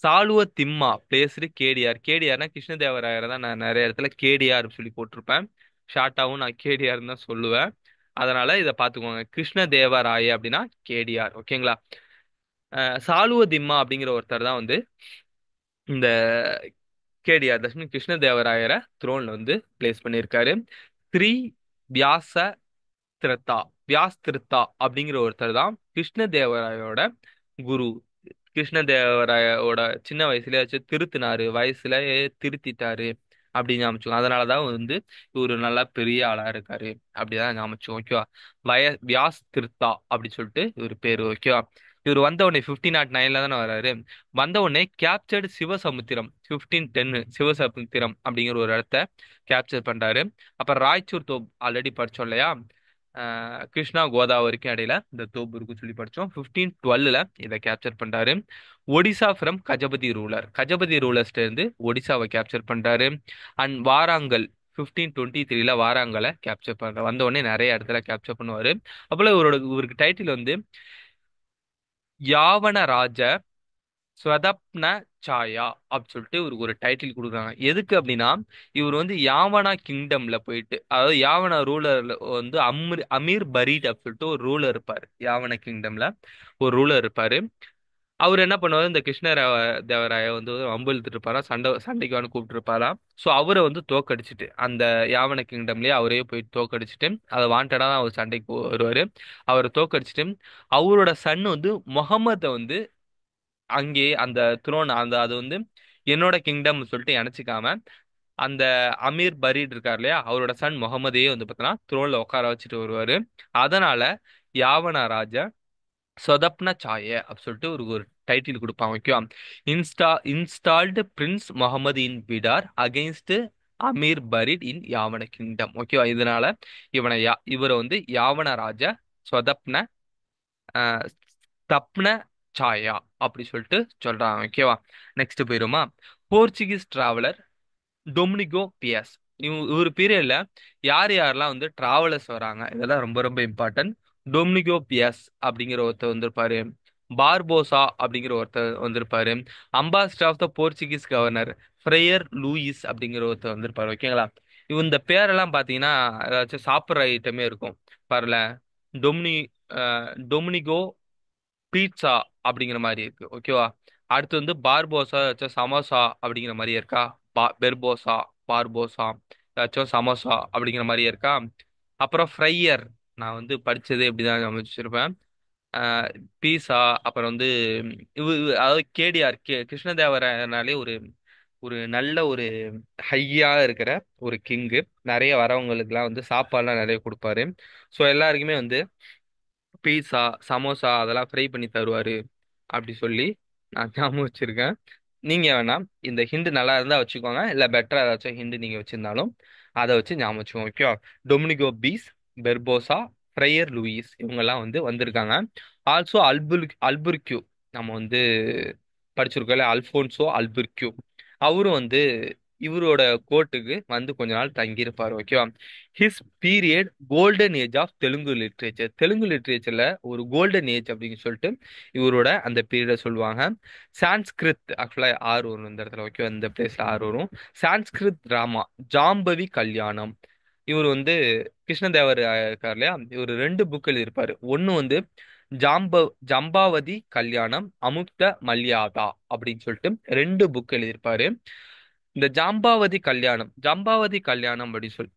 Saluva Timma placed KDR. கேடிஆர்னா கிருஷ்ணதேவராயரை தான் நான் நிறைய இடத்துல கேடிஆர் சொல்லி போட்டிருப்பேன். ஷார்ட்டாவும் நான் கேடிஆர் தான் சொல்லுவேன். அதனால இதை பார்த்துக்கோங்க. கிருஷ்ணதேவராய அப்படின்னா கேடிஆர். ஓகேங்களா? சாளுவ திம்மா அப்படிங்கிற ஒருத்தர் தான் வந்து இந்த கேடிஆர் தட்ஸ் மீன் கிருஷ்ணதேவராயரை த்ரோன்ல வந்து பிளேஸ் பண்ணியிருக்காரு. ஸ்ரீ வியாச திருத்தா வியாஸ் திருத்தா அப்படிங்கிற ஒருத்தர் தான் கிருஷ்ணதேவராயோட குரு. கிருஷ்ணதேவராயோட சின்ன வயசுலயே வச்சு திருத்தினாரு, வயசுலயே திருத்திட்டாரு அப்படின்னு ஞாபகம். அதனாலதான் வந்து இவரு நல்லா பெரிய ஆளா இருக்காரு அப்படிதான் ஞாபகம். ஓகேவா? வியாஸ் திருத்தா அப்படி சொல்லிட்டு இவர் பேரு. ஓகேவா? இவர் வந்த உடனே 1509ல தானே வராரு. வந்த உடனே கேப்சர்டு சிவசமுத்திரம் 1510, சிவசமுத்திரம் அப்படிங்கிற ஒரு இடத்த கேப்சர் பண்றாரு. அப்புறம் ராய்ச்சூர் தோப் ஆல்ரெடி படிச்சோம் இல்லையா, கிருஷ்ணா கோதாவரிக்கும் இடையில இந்த தோப்பு இருக்குன்னு சொல்லி படிச்சோம். 1512ல இதை கேப்சர் பண்றாரு. ஒடிசா ஃப்ரம் கஜபதி ரூலர்ஸ்ல இருந்து ஒடிசாவை கேப்சர் பண்றாரு. அண்ட் வாராங்கல் 1523ல வாராங்கலை கேப்சர் பண்ற வந்த உடனே நிறைய இடத்துல கேப்சர் பண்ணுவாரு. அப்போல இவருக்கு டைட்டில் வந்து யாவன ராஜ ஸ்வதப்ன சாயா அப்படின்னு சொல்லிட்டு இவருக்கு ஒரு டைட்டில் கொடுக்குறாங்க. எதுக்கு அப்படின்னா இவர் வந்து யாவனா கிங்டம்ல போயிட்டு, அதாவது யாவனா ரூலர்ல வந்து அமீர் பரீட் அப்படின்னு சொல்லிட்டு ஒரு ரூலர் இருப்பாரு. யாவன கிங்டம்ல ஒரு ரூலர் இருப்பாரு. அவர் என்ன பண்ணுவாரு, இந்த தேவராய வந்து வம்பு இழுத்துட்டு இருப்பாரா, சண்டைக்கு வந்து கூப்பிட்டு இருப்பாரா. ஸோ அவரை வந்து தோக்கடிச்சிட்டு அந்த யாவன கிங்டம்லயே அவரே போய் தோக்கடிச்சிட்டு, அதை வாண்டடா தான் அவர் சண்டைக்கு வருவாரு. அவரை தோக்கடிச்சிட்டு அவரோட சன் வந்து முகமதை வந்து அங்கே அந்த த்ரோன் அது வந்து என்னோட கிங்டம் சொல்லிட்டு இணைச்சிக்காம அந்த அமீர் பரீட் இருக்கார் இல்லையா, அவரோட சன் முகமதையே வந்து பார்த்தீங்கன்னா த்ரோன்ல உட்கார வச்சுட்டு வருவாரு. அதனால யாவன ராஜா சொதப்ன சாய அப்படி சொல்லிட்டு ஒரு டைட்டில் கொடுப்பாங்க. ஓகேவா? இன்ஸ்டால்டு பிரின்ஸ் முகமது இன் பிடார் அகைன்ஸ்ட் அமீர் பரீட் இன் யாவன கிங்டம். ஓகேவா? இதனால இவரை வந்து யாவன ராஜா சொதப்ன அஹ், தப்ன சாயா அப்படி சொல்லிட்டு சொல்றாங்க. ஓகேவா? நெக்ஸ்ட் போயிருமா. Portuguese traveller Domingo Paes. இவர் பீரியட்ல யார் யாரெல்லாம் வந்து டிராவலர்ஸ் வராங்க இதெல்லாம் ரொம்ப ரொம்ப இம்பார்ட்டன்ட். டொமினிகோ பியஸ் அப்படிங்கிற ஒருத்தர் வந்திருப்பாரு. பார்போசா அப்படிங்கிற ஒருத்தர் வந்திருப்பாரு. Ambassador of the Portuguese governor Friar Luis அப்படிங்கிற ஒருத்தர் வந்திருப்பாரு. ஓகேங்களா? இந்த பேரெல்லாம் பார்த்தீங்கன்னா ஏதாச்சும் சாப்பிட்ற ஐட்டமே இருக்கும். பாருல, டொமினி டொமினிகோ பீட்சா அப்படிங்கிற மாதிரி இருக்கு. ஓகேவா? அடுத்து வந்து பார்போசா ஏதாச்சும் சமோசா அப்படிங்கிற மாதிரியே இருக்கா? பெர்போசா, பார்போசா ஏதாச்சும் சமோசா அப்படிங்கிற மாதிரியே இருக்கா? அப்புறம் ஃப்ரையர், நான் வந்து படிச்சது இப்படிதான் அமைச்சிருப்பேன். பீஸா, அப்புறம் வந்து அதாவது கேடிஆர் கிருஷ்ணதேவராயனாலே ஒரு ஒரு நல்ல ஒரு ஹையா இருக்கிற ஒரு கிங்கு. நிறைய வரவங்களுக்குலாம் வந்து சாப்பாடுலாம் நிறைய கொடுப்பாரு. ஸோ எல்லாருக்குமே வந்து பீஸா, சமோசா அதெல்லாம் ஃப்ரை பண்ணி தருவாரு அப்படி சொல்லி நான் ஞாபகம் வச்சிருக்கேன். நீங்க வேணா இந்த ஹிண்ட் நல்லா இருந்தா வச்சுக்கோங்க, இல்ல பெட்டரா ஏதாச்சும் ஹிண்ட் நீங்க வச்சிருந்தாலும் அதை வச்சு ஞாபகம் வச்சுக்கோங்க. Okay. Domingo Paes, Barbosa, Friar Luis இவங்கெல்லாம் வந்து வந்திருக்காங்க. ஆல்சோ அல்புர்க்யூ, நம்ம வந்து படிச்சிருக்கோம்ல, அல்போன்சோ அல்புர்க்யூ, அவரும் வந்து இவரோட கோர்ட்டுக்கு வந்து கொஞ்ச நாள் தங்கியிருப்பார். ஓகேவா? His period golden age of Telugu literature. Telugu லிட்ரேச்சர்ல ஒரு கோல்டன் ஏஜ் அப்படின்னு சொல்லிட்டு இவரோட அந்த பீரியட சொல்லுவாங்க. சான்ஸ்கிரித் ஆக்சுவலா ஆறு வரும் இந்த இடத்துல. ஓகே, இந்த பிளேஸ்ல ஆறு வரும். சான்ஸ்கிரித் டிராமா, ஜாம்பவி கல்யாணம். இவர் வந்து கிருஷ்ணதேவர் இருக்கார் இல்லையா, இவர் ரெண்டு புக் எழுதியிருப்பாரு. ஒன்னு வந்து ஜம்பாவதி கல்யாணம், அமுக்த மல்யாதா அப்படின்னு சொல்லிட்டு ரெண்டு புக் எழுதியிருப்பாரு. இந்த ஜம்பாவதி கல்யாணம்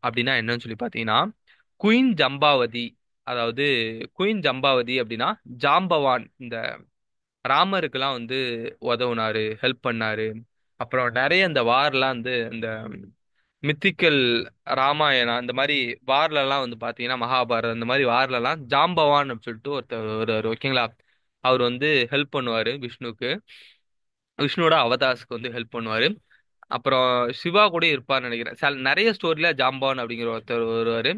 அப்படின்னா என்னன்னு சொல்லி பாத்தீங்கன்னா, குயின் ஜம்பாவதி, அதாவது குயின் ஜம்பாவதி அப்படின்னா ஜாம்பவான் இந்த ராமருக்கெல்லாம் வந்து உதவுனாரு, ஹெல்ப் பண்ணாரு. அப்புறம் நிறைய இந்த வார்லாம் வந்து இந்த மித்திக்கல் ராமாயணம் இந்த மாதிரி வார்ல எல்லாம் வந்து பாத்தீங்கன்னா, மகாபாரதம் இந்த மாதிரி வார்ல எல்லாம் ஜாம்பவான் அப்படின்னு சொல்லிட்டு ஒருத்தர் வருவாரு. ஓகேங்களா? அவர் வந்து ஹெல்ப் பண்ணுவாரு விஷ்ணுக்கு. விஷ்ணுவோட அவதாஸ்க்கு வந்து ஹெல்ப் பண்ணுவாரு. அப்புறம் சிவா கூட இருப்பார்னு நினைக்கிறேன். நிறைய ஸ்டோரியில ஜாம்பவான் அப்படிங்கிற ஒருத்தர் வருவாரு.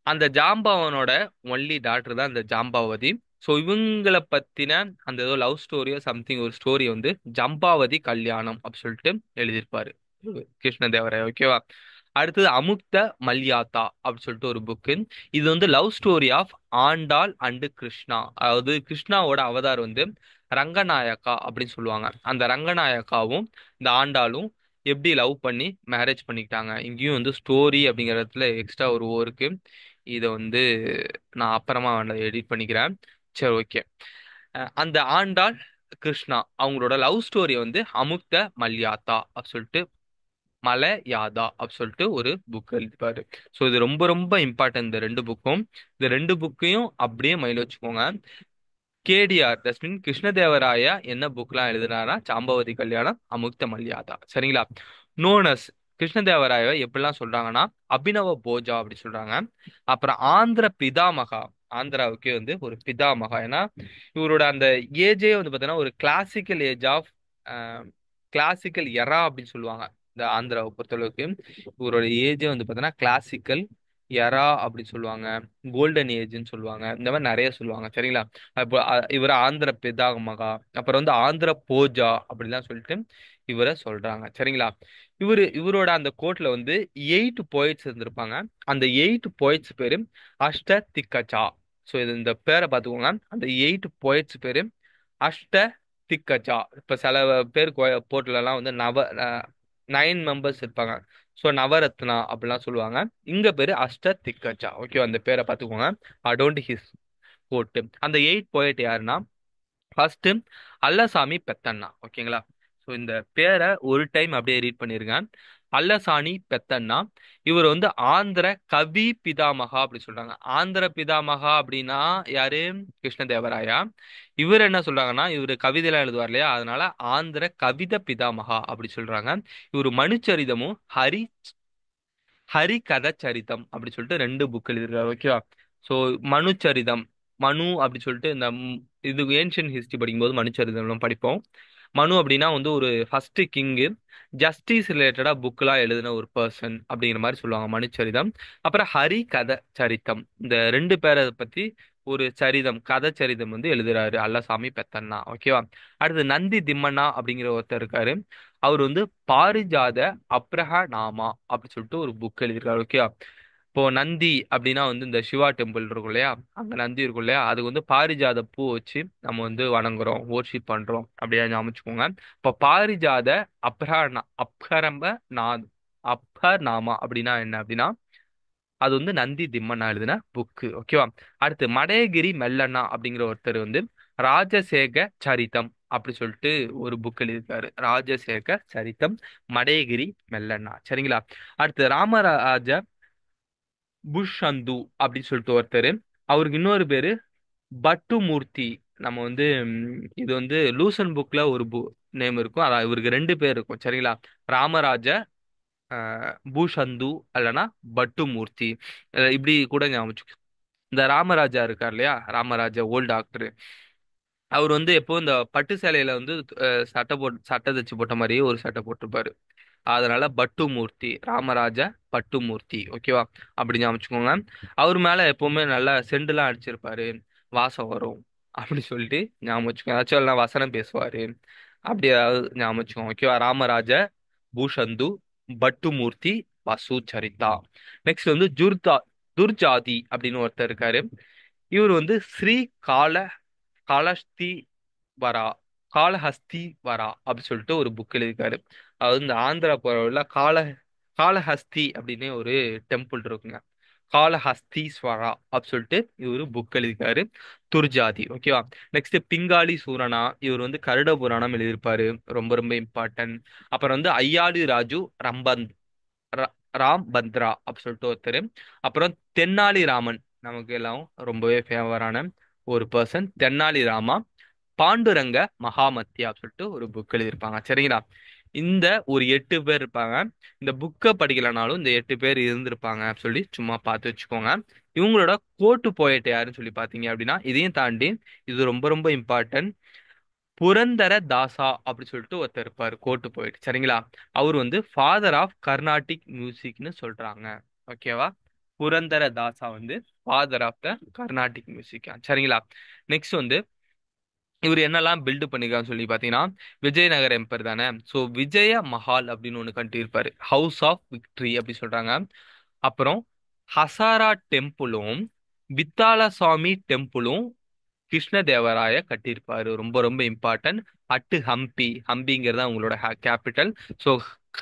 அந்த ஜாம்பவானோட ஒன்லி டாக்டர் தான் இந்த ஜாம்பாவதி. ஸோ இவங்கள பத்தின அந்த ஏதோ லவ் ஸ்டோரியோ சம்திங் ஒரு ஸ்டோரி வந்து ஜம்பாவதி கல்யாணம் அப்படி சொல்லிட்டு எழுதியிருப்பாரு கிருஷ்ணதேவராய. ஓகேவா? அடுத்தது அமுக்த மல்யாத்தா அப்படி சொல்லிட்டு ஒரு புக்கு. இது வந்து love story of Andal and Krishna. அதாவது கிருஷ்ணாவோட அவதார் வந்து ரங்கநாயக்கா அப்படின்னு சொல்லுவாங்க. அந்த ரங்கநாயக்காவும் இந்த ஆண்டாளும் எப்படி லவ் பண்ணி மேரேஜ் பண்ணிக்கிட்டாங்க. இங்கேயும் வந்து ஸ்டோரி அப்படிங்கறதுல எக்ஸ்ட்ரா ஒரு இருக்கு. இதை வந்து நான் அப்புறமா எடிட் பண்ணிக்கிறேன். சரி, ஓகே. அந்த ஆண்டாள் கிருஷ்ணா அவங்களோட லவ் ஸ்டோரி வந்து அமுக்த மல்யாத்தா அப்படி சொல்லிட்டு மலையாதா அப்படி சொல்லிட்டு ஒரு புக் எழுதிப்பாரு. ஸோ இது ரொம்ப ரொம்ப இம்பார்ட்டன்ட் இந்த ரெண்டு புக்கும். இந்த ரெண்டு புக்கையும் அப்படியே மைண்ட் வச்சுக்கோங்க. கேடிஆர் தட்ஸ் மீன் கிருஷ்ணதேவராயா என்ன புக்லாம் எழுதுனாரா? சாம்பவதி கல்யாணம், அமுக்த மல்யாதா. சரிங்களா? நோனஸ் கிருஷ்ணதேவராயாவை எப்படிலாம் சொல்றாங்கன்னா அபினவ போஜா அப்படி சொல்றாங்க. அப்புறம் ஆந்திர பிதாமகா, ஆந்திராவுக்கு வந்து ஒரு பிதாமகா. ஏன்னா இவரோட அந்த ஏஜே வந்து பார்த்தீங்கன்னா ஒரு கிளாசிக்கல் ஏஜ் ஆஃப் கிளாசிக்கல் எரா அப்படின்னு சொல்லுவாங்க. இந்த ஆந்திராவை பொறுத்தளவுக்கு இவரோட ஏஜே வந்து பார்த்தீங்கன்னா கிளாசிக்கல் எரா அப்படி சொல்லுவாங்க, கோல்டன் ஏஜ்னு சொல்லுவாங்க, இந்த மாதிரி நிறைய சொல்லுவாங்க. சரிங்களா? அப்போ இவர ஆந்திர பிதாமகா, அப்புறம் வந்து ஆந்திர போஜா அப்படிலாம் சொல்லிட்டு இவரை சொல்றாங்க. சரிங்களா? இவரோட அந்த கோர்ட்ல வந்து 8 போயிட்ஸ் இருந்திருப்பாங்க. அந்த 8 போயிட்ஸ் பேரு அஷ்ட திக்கச்சா. ஸோ இது இந்த பேரை பார்த்துக்கோங்க. அந்த 8 போயிட்ஸ் பேரு அஷ்ட திக்கச்சா. இப்ப சில பேர் போர்ட்ல எல்லாம் வந்து 9 மெம்பர்ஸ் இருப்பாங்க. ஸோ நவரத்னா அப்படிலாம் சொல்லுவாங்க. இங்க பேரு அஷ்ட திக்கச்சா. ஓகே, அந்த பேரை பார்த்துக்கோங்க. Adorned his court. அந்த 8 போயட் யாருன்னா, ஃபர்ஸ்ட் அல்லசாமி பெத்தண்ணா. ஓகேங்களா? ஸோ இந்த பேரை ஒரு டைம் அப்படியே ரீட் பண்ணிருங்க. அல்லசாணி பெத்தண்ணா. இவர் வந்து ஆந்திர கவி பிதாமகா அப்படி சொல்றாங்க. ஆந்திர பிதாமகா அப்படின்னா யாரு? கிருஷ்ணதேவராயா. இவர் என்ன சொல்றாங்கன்னா, இவர் கவிதைலாம் எழுதுவார் இல்லையா, அதனால ஆந்திர கவித பிதாமகா அப்படி சொல்றாங்க. இவர் மனுச்சரிதமும் ஹரி கத சரிதம் அப்படி சொல்லிட்டு ரெண்டு புக் எழுதியிருக்காரு. ஓகேவா? ஸோ மனுச்சரிதம், மனு அப்படி சொல்லிட்டு இந்த இது ஏன்ஷியன் ஹிஸ்டரி படிக்கும்போது மனுச்சரிதம்லாம் படிப்போம். மனு அப்படின்னா வந்து ஒரு ஃபர்ஸ்ட் கிங்கு, ஜஸ்டிஸ் ரிலேட்டடா புக்லாம் எழுதின ஒரு பர்சன் அப்படிங்கிற மாதிரி சொல்லுவாங்க மனுச்சரிதம். அப்புறம் ஹரி கத சரித்தம், இந்த ரெண்டு பேரை பத்தி ஒரு சரிதம், கதை சரிதம் வந்து எழுதுறாரு அல்லசாமி பெத்தண்ணா. ஓகேவா? அடுத்து நந்தி திம்மண்ணா அப்படிங்கிற ஒருத்தர் இருக்காரு. அவர் வந்து பாரிஜாத அப்ரஹ நாமா அப்படி சொல்லிட்டு ஒரு புக் எழுதியிருக்காரு. ஓகே. இப்போ நந்தி அப்படின்னா வந்து இந்த சிவா டெம்பிள் இருக்கும் இல்லையா, அங்க நந்தி இருக்கும் இல்லையா, அதுக்கு வந்து பாரிஜாத பூ வச்சு நம்ம வந்து வணங்குறோம், worship பண்றோம் அப்படியே அமைச்சுக்கோங்க. இப்போ பாரிஜாத அப்ரஹ அப்கரம்ப நாத் அபர்நாமா அப்படின்னா என்ன அப்படின்னா அது வந்து நந்தி திம்மண்ணா எழுதின புக்கு. ஓகேவா? அடுத்து மடையகிரி மெல்லண்ணா அப்படிங்கிற ஒருத்தர் வந்து ராஜசேக சரிதம் அப்படி சொல்லிட்டு ஒரு புக் எழுதியிருக்காரு. ராஜசேக சரிதம் மடையகிரி மெல்லண்ணா. சரிங்களா? அடுத்து ராமராஜ புஷந்து அப்படின்னு சொல்லிட்டு ஒருத்தர். அவருக்கு இன்னொரு பேரு பட்டுமூர்த்தி. நம்ம வந்து இது வந்து லூசன் புக்ல ஒரு நேம் இருக்கும். அதான் இவருக்கு ரெண்டு பேர் இருக்கும். சரிங்களா? ராமராஜ பூஷந்து அல்லனா பட்டுமூர்த்தி. இப்படி கூட ஞாபகம் வச்சுக்கோ. இந்த ராமராஜா இருக்கார் இல்லையா, ராமராஜா ஓல்ட் டாக்டர். அவர் வந்து எப்போ இந்த பட்டு சேலையில வந்து சட்டை தச்சு போட்ட மாதிரியே ஒரு சட்டை போட்டிருப்பாரு. அதனால பட்டுமூர்த்தி, ராமராஜா பட்டுமூர்த்தி. ஓகேவா? அப்படி ஞாபகம் வச்சுக்கோங்க. அவர் மேல எப்பவுமே நல்லா செண்டுலாம் அடிச்சிருப்பாரு. வாசம் வரும் அப்படி சொல்லிட்டு ஞாபகம் வச்சுக்கோங்க. ஏதாச்சும் எல்லாம் வசனம் பேசுவாரு. அப்படி ஏதாவது ஞாபகம் வச்சுக்கோங்க. ஓகேவா? ராமராஜ பூஷந்து பட்டுமூர்த்தி வசு சரிதா. நெக்ஸ்ட் வந்து துர்ஜாதி அப்படின்னு ஒருத்தர் இருக்காரு. இவர் வந்து ஸ்ரீ கால காலஹஸ்தி வரா காளஹஸ்தி வரா அப்படி சொல்லிட்டு ஒரு புக் எழுதியிருக்காரு. அதாவது இந்த ஆந்திரா போறவள்ள காளஹஸ்தி அப்படின்னு ஒரு டெம்பிள் இருக்குங்க. காளஹஸ்தீஸ்வரா அப்படி சொல்லிட்டு இவரு புக் எழுதியிருக்காரு. துர்ஜாதி. ஓகேவா? நெக்ஸ்ட் பிங்காலி சூரனா. இவர் வந்து கருட புராணம் எழுதியிருப்பாரு. ரொம்ப ரொம்ப இம்பார்ட்டன்ட். அப்புறம் வந்து ஐயாளி ராஜு ர- ராம் பந்த்ரா அப்படி சொல்லிட்டு ஒருத்தர். அப்புறம் தென்னாலி ராமன். நமக்கு எல்லாம் ரொம்பவே ஃபேவரான ஒரு பர்சன் தென்னாலி ராமா. பாண்டுரங்க மகாமத்தியா சொல்லிட்டு ஒரு புக் எழுதியிருப்பாங்க. சரிங்களா? இந்த ஒரு 8 பேர் இருப்பாங்க. இந்த புக்கை படிக்கலனாலும் இந்த 8 பேர் இருந்திருப்பாங்க சொல்லி சும்மா பார்த்து வச்சுக்கோங்க. இவங்களோட கோட்டு போயட் யாருன்னு சொல்லி பார்த்தீங்க அப்படின்னா இதையும் தாண்டி இது ரொம்ப ரொம்ப இம்பார்ட்டன்ட். புரந்தர தாசா அப்படி சொல்லிட்டு ஒருத்தர் இருப்பார் கோட்டு போயிட்டு. சரிங்களா? அவர் வந்து ஃபாதர் ஆஃப் கர்நாடிக் மியூசிக்னு சொல்றாங்க. ஓகேவா? புரந்தர தாசா வந்து father of the Carnatic music. சரிங்களா? நெக்ஸ்ட் வந்து இவர் என்னெல்லாம் பில்டு பண்ணிருக்கான்னு சொல்லி பார்த்தீங்கன்னா விஜயநகர் எம்பர் தானே. ஸோ விஜய மஹால் அப்படின்னு ஒன்று கட்டியிருப்பாரு. ஹவுஸ் ஆஃப் விக்ட்ரி அப்படி சொல்றாங்க. அப்புறம் ஹசாரா டெம்பிளும் வித்தாலசாமி டெம்பிளும் கிருஷ்ணதேவராய கட்டியிருப்பாரு. ரொம்ப ரொம்ப இம்பார்ட்டன்ட். அட்டு ஹம்பி. ஹம்பிங்கிறதா உங்களோட கேபிட்டல். ஸோ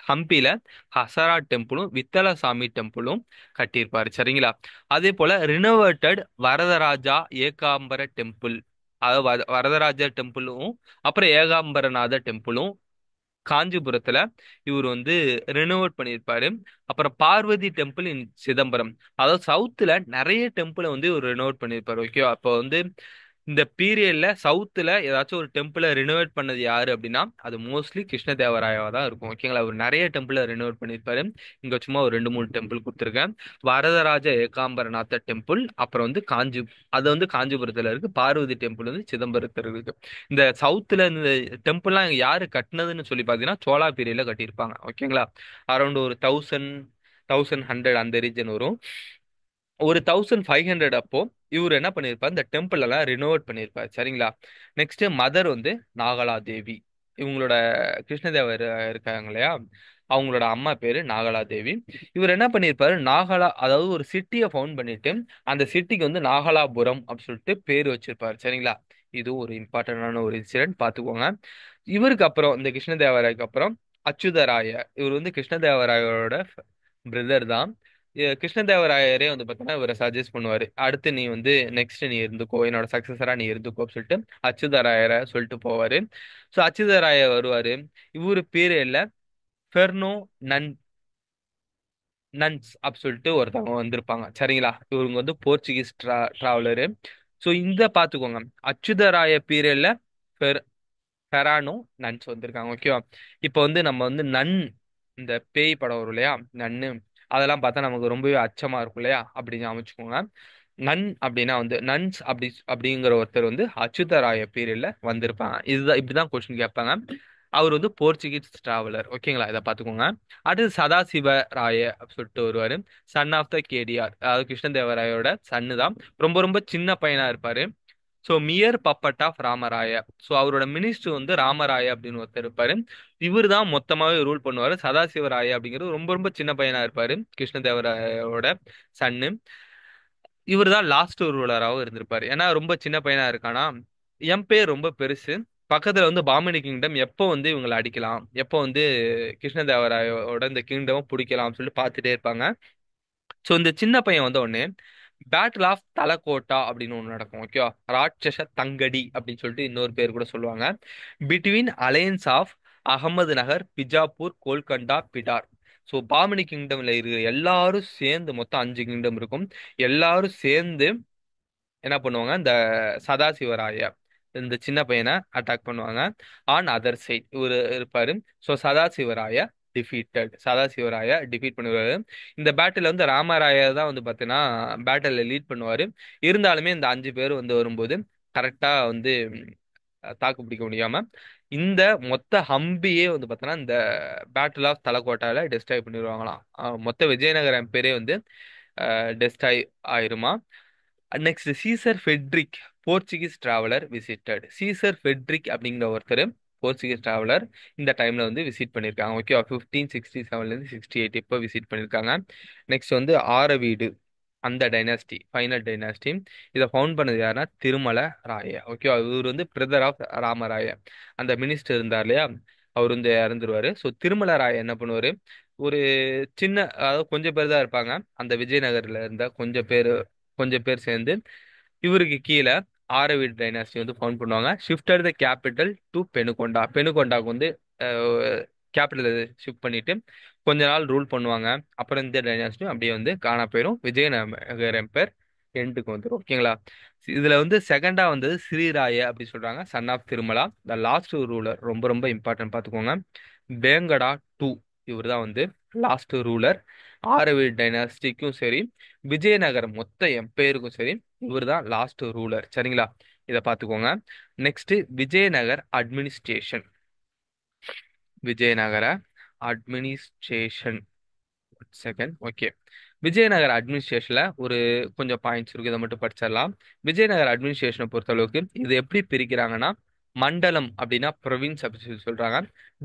ஹம்பில ஹசரா டெம்பிளும் வித்தலசாமி டெம்பிளும் கட்டியிருப்பாரு. சரிங்களா? அதே போல ரினோவேட்டட் வரதராஜா ஏகாம்பர டெம்பிள். அதாவது வரதராஜா டெம்பிளும் அப்புறம் ஏகாம்பரநாத டெம்பிளும் காஞ்சிபுரத்துல இவர் வந்து ரெனோவேட் பண்ணியிருப்பாரு. அப்புறம் பார்வதி டெம்பிள் இன் சிதம்பரம். அதாவது சவுத்துல நிறைய டெம்பிளை வந்து இவர் ரெனோவேட் பண்ணியிருப்பாரு. ஓகே, அப்போ வந்து இந்த பீரியட்ல சவுத்துல ஏதாச்சும் ஒரு டெம்பிளை ரினோவேட் பண்ணது யாரு அப்படின்னா அது மோஸ்ட்லி கிருஷ்ணதேவராயாவா தான் இருக்கும். ஓகேங்களா? அவர் நிறைய டெம்பிளை ரினோவேட் பண்ணியிருப்பாரு. இங்க சும்மா ஒரு 2 3 டெம்பிள் கொடுத்துருக்கேன். வரதராஜ ஏகாம்பரநாத டெம்பிள். அப்புறம் வந்து அது வந்து காஞ்சிபுரத்துல இருக்கு. பார்வதி டெம்பிள் வந்து சிதம்பரத்துல இருக்கு. இந்த சவுத்துல இந்த டெம்பிள்லாம் யாரு கட்டினதுன்னு சொல்லி பார்த்தீங்கன்னா சோழா பீரியட்ல கட்டியிருப்பாங்க. ஓகேங்களா? அரௌண்ட் ஒரு 1100 அந்த ரீஜன் வரும். ஒரு 1500 அப்போ இவர் என்ன பண்ணியிருப்பார், இந்த டெம்பிள் எல்லாம் ரினோவேட் பண்ணியிருப்பார். சரிங்களா? நெக்ஸ்ட் மதர் வந்து நாகலா தேவி. இவங்களோட கிருஷ்ணதேவர் இருக்காங்க இல்லையா, அவங்களோட அம்மா பேரு நாகலா தேவி. இவர் என்ன பண்ணியிருப்பாரு, நாகலா அதாவது ஒரு சிட்டியை ஃபவுண்ட் பண்ணிட்டு அந்த சிட்டிக்கு வந்து நாகலாபுரம் அப்படின்னு சொல்லிட்டு பேர் வச்சிருப்பாரு. சரிங்களா? இது ஒரு இம்பார்ட்டன்டான ஒரு இன்சிடென்ட் பார்த்துக்கோங்க. இவருக்கு அப்புறம் இந்த கிருஷ்ணதேவராயக்கு அப்புறம் அச்சுதராய. இவர் வந்து கிருஷ்ணதேவராயோட பிரதர் தான். கிருஷ்ணதேவராயரே வந்து பார்த்தீங்கன்னா இவரை சஜஸ்ட் பண்ணுவாரு. அடுத்து நீ வந்து நெக்ஸ்ட் நீ இருந்துக்கோ, என்னோட சக்சஸரா நீ இருந்துக்கோ அப்படின்னு சொல்லிட்டு அச்சுதராயரை சொல்லிட்டு போவாரு. ஸோ அச்சுதராயர் வருவாரு. இவரு பேரு இல்ல ஃபெர்னோ நன் நன்ஸ் அப்படி சொல்லிட்டு ஒருத்தவங்க வந்திருப்பாங்க. சரிங்களா? இவங்க வந்து போர்ச்சுகீஸ் டிராவலரு. ஸோ இந்த பார்த்துக்கோங்க, அச்சுதராய பீரியட்ல ஃபெரானோ நன்ஸ் வந்திருக்காங்க. ஓகேவா? இப்போ வந்து நம்ம வந்து இந்த பேய் படம் வரும் இல்லையா, நன்னு, அதெல்லாம் பார்த்தா நமக்கு ரொம்பவே அச்சமா இருக்கும் இல்லையா, அப்படின்னு அமைச்சுக்கோங்க. அப்படின்னா வந்து நன்ஸ் அப்படிங்கிற ஒருத்தர் வந்து அச்சுதராய பீரியட்ல வந்திருப்பாங்க. இதுதான் இப்படிதான் கொஸ்டின் கேட்பாங்க. அவர் வந்து போர்ச்சுகீஸ் டிராவலர். ஓகேங்களா? இதை பார்த்துக்கோங்க. அடுத்து சதாசிவ ராய அப்படி சொல்லிட்டு வருவாரு. Son of the KDR. அதாவது கிருஷ்ணதேவராயோட சன்னு தான். ரொம்ப ரொம்ப சின்ன பையனா இருப்பாரு. So mere puppet of Ramaraya. So அவரோட மினிஸ்டர் வந்து ராமராய அப்படின்னு ஒருத்தர் இருப்பாரு. இவர் தான் மொத்தமாவே ரூல் பண்ணுவாரு. சதாசிவராய அப்படிங்கிறது ரொம்ப ரொம்ப சின்ன பையனா இருப்பாரு. கிருஷ்ணதேவராயோட சன்னு. இவர் தான் லாஸ்ட் ரூலராகவும் இருந்திருப்பாரு. ஏன்னா ரொம்ப சின்ன பையனா இருக்கானா, என் பேர் ரொம்ப பெருசு, பக்கத்துல வந்து பாமணி கிங்டம் எப்போ வந்து இவங்களை அடிக்கலாம், எப்போ வந்து கிருஷ்ணதேவராயோட இந்த கிங்டம் பிடிக்கலாம் சொல்லிட்டு பார்த்துட்டே இருப்பாங்க. ஸோ இந்த சின்ன பையன் வந்த உடனே பேட்டில் ஆஃப் தலக்கோட்டா அப்படின்னு ஒன்று நடக்கும். ஓகேவா? ராட்சச தங்கடி அப்படின்னு சொல்லிட்டு இன்னொரு பேர் கூட சொல்லுவாங்க. Between alliance of Ahmednagar, Bijapur, Golconda, Bidar. So Bahmani கிங்டம்ல இருக்கிற எல்லாரும் சேர்ந்து, மொத்தம் 5 கிங்டம் இருக்கும். எல்லாரும் சேர்ந்து என்ன பண்ணுவாங்க, இந்த சதாசிவராய இந்த சின்ன பையனை அட்டாக் பண்ணுவாங்க. ஆன் அதர் சைட் இவர் இருப்பாரு. ஸோ சதாசிவராய சதாசிவராய டிஃபீட் பண்ணுவாரு. இந்த பேட்டில் வந்து ராமராயா தான் வந்து பார்த்தீங்கன்னா பேட்டில் லீட் பண்ணுவாரு. இருந்தாலுமே இந்த 5 பேர் வந்து வரும்போது கரெக்டா வந்து தாக்கு பிடிக்க முடியாம இந்த மொத்த ஹம்பியே வந்து பார்த்தோன்னா இந்த பேட்டில் ஆஃப் தலக்கோட்டால டெஸ்ட்ராய் பண்ணிடுவாங்களாம். மொத்த விஜயநகர எம்பையரே வந்து டெஸ்ட்ராய் ஆயிருமா. Next Caesar Frederick Portuguese traveller visited. Caesar Frederick அப்படிங்கிற ஒருத்தர் போர்ச்சுகீஸ் டிராவலர் இந்த டைம்ல வந்து விசிட் பண்ணியிருக்காங்க. ஓகே, 1567 68 இப்போ விசிட் பண்ணியிருக்காங்க. நெக்ஸ்ட் வந்து ஆரவீடு, அந்த டைனாஸ்டி ஃபைனல் டைனாஸ்டி. இதை ஃபவுண்ட் பண்ணது யாருன்னா திருமல ராய. ஓகே, இவர் வந்து பிரதர் ஆஃப் ராமராய. அந்த மினிஸ்டர் இருந்தார் இல்லையா, அவர் வந்து இறந்துருவாரு. ஸோ திருமல ராய என்ன பண்ணுவாரு, ஒரு சின்ன, அதாவது கொஞ்சம் பேர் தான் இருப்பாங்க அந்த விஜயநகர்ல இருந்த கொஞ்சம் பேர் சேர்ந்து இவருக்கு கீழே ஆரவிட் டைனாஸ்டி வந்து ஃபவுண்ட் பண்ணுவாங்க. Shifted the capital to Penukonda. பெனுகொண்டாக்கு வந்து கேபிட்டல் ஷிஃப்ட் பண்ணிட்டு கொஞ்ச நாள் ரூல் பண்ணுவாங்க. அப்புறம் இந்த டைனாஸ்டியும் அப்படியே வந்து காணா போயிடும். விஜயநகர் எம்பையர் எண்டுக்கு வந்துடும். ஓகேங்களா? இதுல வந்து செகண்டா வந்தது ஸ்ரீராய அப்படி சொல்றாங்க, son of Tirumala. The last ruler ரொம்ப ரொம்ப இம்பார்ட்டன்ட் பார்த்துக்கோங்க. வேங்கடா டூ, இவர் தான் வந்து லாஸ்ட் ரூலர். ஆரவிட் டைனாஸ்டிக்கும் சரி, விஜயநகரம் மொத்த எம்பையருக்கும் சரி, இவர் தான் லாஸ்ட் ரூலர். சரிங்களா? இதை பார்த்துக்கோங்க. Next Vijayanagar administration. Vijayanagara administration second. Okay, Vijayanagar அட்மினிஸ்ட்ரேஷன்ல ஒரு கொஞ்சம் பாயிண்ட்ஸ் இருக்கு, இதை மட்டும் படிச்சிடலாம். விஜயநகர் அட்மினிஸ்ட்ரேஷனை பொறுத்தளவுக்கு இது எப்படி பிரிக்கிறாங்கன்னா, மண்டலம் அப்படின்னா ப்ரொவின்ஸ் அப்படின்னு சொல்லி சொல்றாங்க.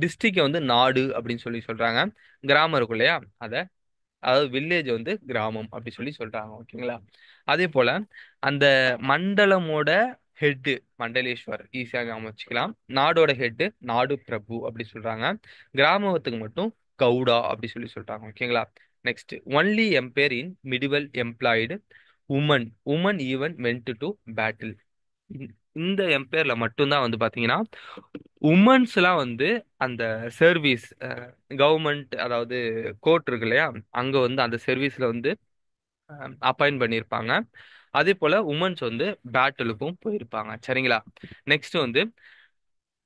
டிஸ்ட்ரிக்டை வந்து நாடு அப்படின்னு சொல்லி சொல்றாங்க. கிராமம் இருக்கும் இல்லையா, அதை, அதாவது வில்லேஜ் வந்து கிராமம் அப்படி சொல்லி சொல்றாங்க. ஓகேங்களா? அதே போல அந்த மண்டலமோட ஹெட்டு மண்டலேஸ்வர், ஈஸியாக ஞாபகம் வச்சுக்கலாம். நாடோட ஹெட்டு நாடு பிரபு அப்படி சொல்றாங்க. கிராமத்துக்கு மட்டும் கவுடா அப்படி சொல்லி சொல்றாங்க. ஓகேங்களா? Next only empire in medieval employed women. Women even went to battle. இந்த எம்பையர்ல மட்டும்தான் வந்து பாத்தீங்கன்னா உமன்ஸ் எல்லாம் வந்து அந்த சர்வீஸ், கவர்மெண்ட், அதாவது கோர்ட் இருக்கு இல்லையா, அங்க வந்து அந்த சர்வீஸ்ல வந்து அப்பாயிண்ட் பண்ணியிருப்பாங்க. அதே போல உமன்ஸ் வந்து பேட்டிலுக்கும் போயிருப்பாங்க. சரிங்களா? நெக்ஸ்ட் வந்து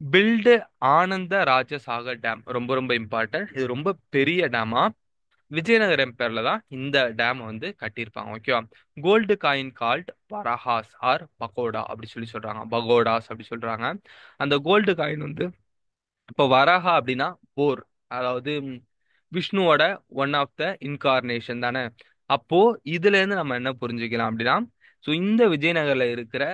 பில்டு ஆனந்த ராஜசாகர் டேம், ரொம்ப ரொம்ப இம்பார்ட்டன்ட். இது ரொம்ப பெரிய டேமா. விஜயநகர் எம்பையர்ல தான் இந்த டேம் வந்து கட்டியிருப்பாங்க. ஓகேவா? Gold coin called varahas or pagoda அப்படி சொல்லி சொல்றாங்க, பகோடாஸ் அப்படி சொல்றாங்க. அந்த கோல்டு காயின் வந்து, இப்போ வராஹா அப்படின்னா போர், அதாவது விஷ்ணுவோட ஒன் ஆஃப் த இன்கார்னேஷன் தானே. அப்போ இதுல இருந்து நம்ம என்ன புரிஞ்சுக்கலாம் அப்படின்னா, ஸோ இந்த விஜயநகர்ல இருக்கிற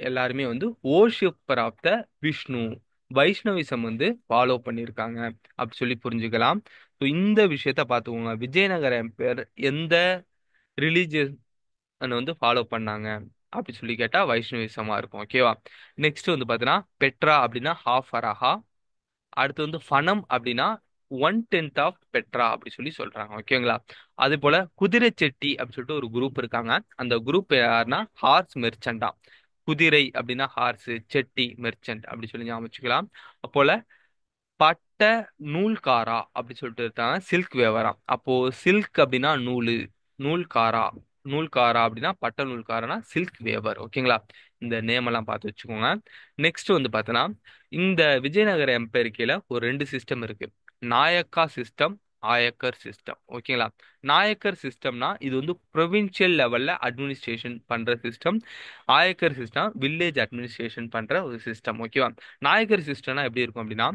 எல்லாருமே வந்து ஓஷிப்பர் ஆஃப் த விஷ்ணு, வைஷ்ணவிசம் வந்து ஃபாலோ பண்ணியிருக்காங்க அப்படி சொல்லி புரிஞ்சுக்கலாம். ஸோ இந்த விஷயத்த பார்த்துக்கோங்க. விஜயநகர எம்பையர் எந்த ரிலீஜியஸ் வந்து ஃபாலோ பண்ணாங்க அப்படி சொல்லி கேட்டா வைஷ்ணவிசமா இருக்கும். ஓகேவா? நெக்ஸ்ட் வந்து பார்த்தீங்கன்னா பெட்ரா அப்படின்னா ஹாஃப் அரஹா. அடுத்து வந்து ஃபனம் அப்படின்னா 1/10 ஆஃப் பெட்ரா அப்படி சொல்லி சொல்றாங்க. ஓகேங்களா? அது போல குதிரை செட்டி அப்படின்னு சொல்லிட்டு ஒரு குரூப் இருக்காங்க. அந்த குரூப் யாருன்னா ஹார்ஸ் மெர்ச்சண்டா. குதிரை அப்படின்னா ஹார்ஸ், செட்டி மெர்ச்சன்ட் அப்படி சொல்லி ஞாபகம் வச்சுக்கலாம். அப்போல பட்ட நூல்காரா அப்படி சொல்லிட்டு இருக்காங்க, சில்க் வியாபாரம். அப்போ சில்க் அப்படின்னா நூலு, நூல்காரா, நூல்காரா அப்படின்னா பட்ட நூல்காரனா சில்க் வேவர். ஓகேங்களா? இந்த நேம் எல்லாம் பார்த்து வச்சுக்கோங்க. நெக்ஸ்ட் வந்து பார்த்தோன்னா இந்த விஜயநகர எம்பையர் கீழே ஒரு 2 சிஸ்டம் இருக்கு. Nayaka system, Ayagar system. ஓகேங்களா? நாயக்கர் சிஸ்டம்னா இது வந்து ப்ரொவின்சியல் லெவல்ல அட்மினிஸ்ட்ரேஷன் பண்ற system. Ayagar system village administration பண்ற ஒரு சிஸ்டம். ஓகேவா? நாயக்கர் சிஸ்டம்னா எப்படி இருக்கும் அப்படின்னா,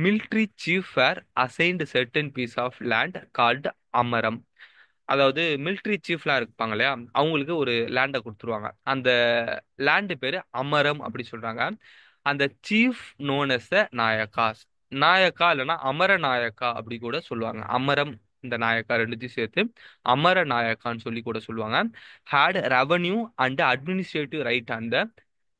military chief were assigned certain piece of land called அமரம். அதாவது military chiefலாம் இருப்பாங்க இல்லையா, அவங்களுக்கு ஒரு லேண்டை கொடுத்துருவாங்க. அந்த லேண்டு பேரு அமரம் அப்படி சொல்றாங்க. அந்த சீஃப் நோன் as த நாயக்காஸ். நாயக்கா இல்லைன்னா அமர நாயக்கா அப்படி கூட சொல்லுவாங்க. அமரம், இந்த நாயக்கா ரெண்டுத்தையும் சேர்த்து அமர நாயக்கான்னு சொல்லி கூட சொல்லுவாங்க. Had revenue and administrative right அந்த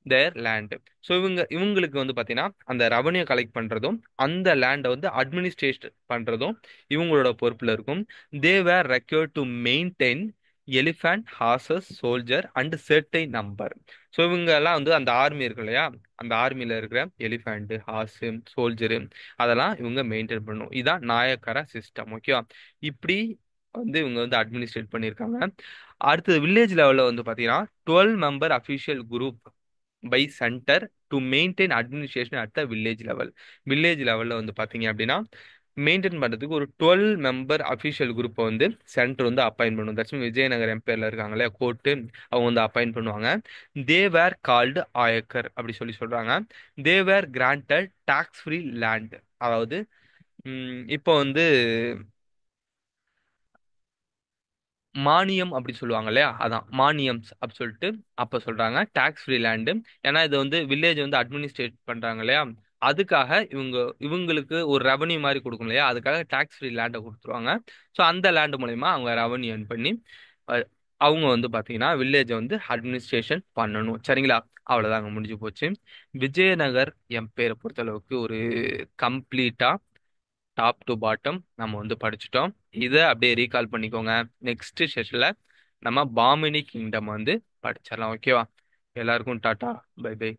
தேர் லேண்ட். ஸோ இவங்களுக்கு வந்து பார்த்தீங்கன்னா அந்த ரெவன்யூ கலெக்ட் பண்ணுறதும் அந்த லேண்டை வந்து அட்மினிஸ்ட்ரேட் பண்ணுறதும் இவங்களோட பொறுப்பில் இருக்கும். They were required to maintain elephant, horses, soldier and certain number. So இவங்க எல்லாம் வந்து அந்த ஆர்மி இருக்கு இல்லையா, அந்த ஆர்மியில் இருக்கிற எலிஃபண்ட், ஹார்ஸு, சோல்ஜரு அதெல்லாம் இவங்க மெயின்டைன் பண்ணணும். இதான் நாயக்கரா சிஸ்டம். ஓகேவா? இப்படி வந்து இவங்க வந்து அட்மினிஸ்ட்ரேட் பண்ணியிருக்காங்க. அடுத்தது வில்லேஜ் லெவலில் வந்து பார்த்தீங்கன்னா 12 member official group by centre to maintain administration at the village level. Village லெவலில் வந்து பார்த்தீங்க அப்படின்னா மெயின்டைன் பண்ணுறதுக்கு ஒரு 12 மெம்பர் அஃபிஷியல் குரூப்பை வந்து சென்டர் வந்து அப்பாயின் பண்ணும். தட்ஸ் விஜயநகர் எம்பையர்ல இருக்காங்களே கோர்ட்டு, அவங்க வந்து அப்பாயின் பண்ணுவாங்க. தே வேர் கால்டு ஆயக்கர் அப்படி சொல்லி சொல்றாங்க. தே வேர் கிராண்டட் டாக்ஸ் ஃப்ரீ லேண்ட். அதாவது இப்போ வந்து மானியம் அப்படி சொல்லுவாங்க இல்லையா, அதான் மானியம்ஸ் அப்படி சொல்லிட்டு அப்ப சொல்றாங்க டாக்ஸ் ஃப்ரீ லேண்டு. ஏன்னா இது வந்து வில்லேஜ் வந்து அட்மினிஸ்ட்ரேட் பண்றாங்க இல்லையா, அதுக்காக இவங்களுக்கு ஒரு ரெவன்யூ மாதிரி கொடுக்கும் இல்லையா, அதுக்காக டாக்ஸ் ஃப்ரீ லேண்டை கொடுத்துருவாங்க. ஸோ அந்த லேண்ட் மூலயமா அவங்க ரெவன்யூ earn பண்ணி அஹ், அவங்க வந்து பாத்தீங்கன்னா வில்லேஜை வந்து அட்மினிஸ்ட்ரேஷன் பண்ணணும். சரிங்களா? அவ்வளவுதாங்க, முடிஞ்சு போச்சு. விஜயநகர் எம்பையரை பொறுத்தளவுக்கு ஒரு கம்ப்ளீட்டா டாப் டு பாட்டம் நம்ம வந்து படிச்சுட்டோம். இதை அப்படியே ரீகால் பண்ணிக்கோங்க. நெக்ஸ்ட் செஷன்ல நம்ம பாமினி கிங்டம் வந்து படிச்சிடலாம். ஓகேவா? எல்லாருக்கும் டாட்டா, பை பை.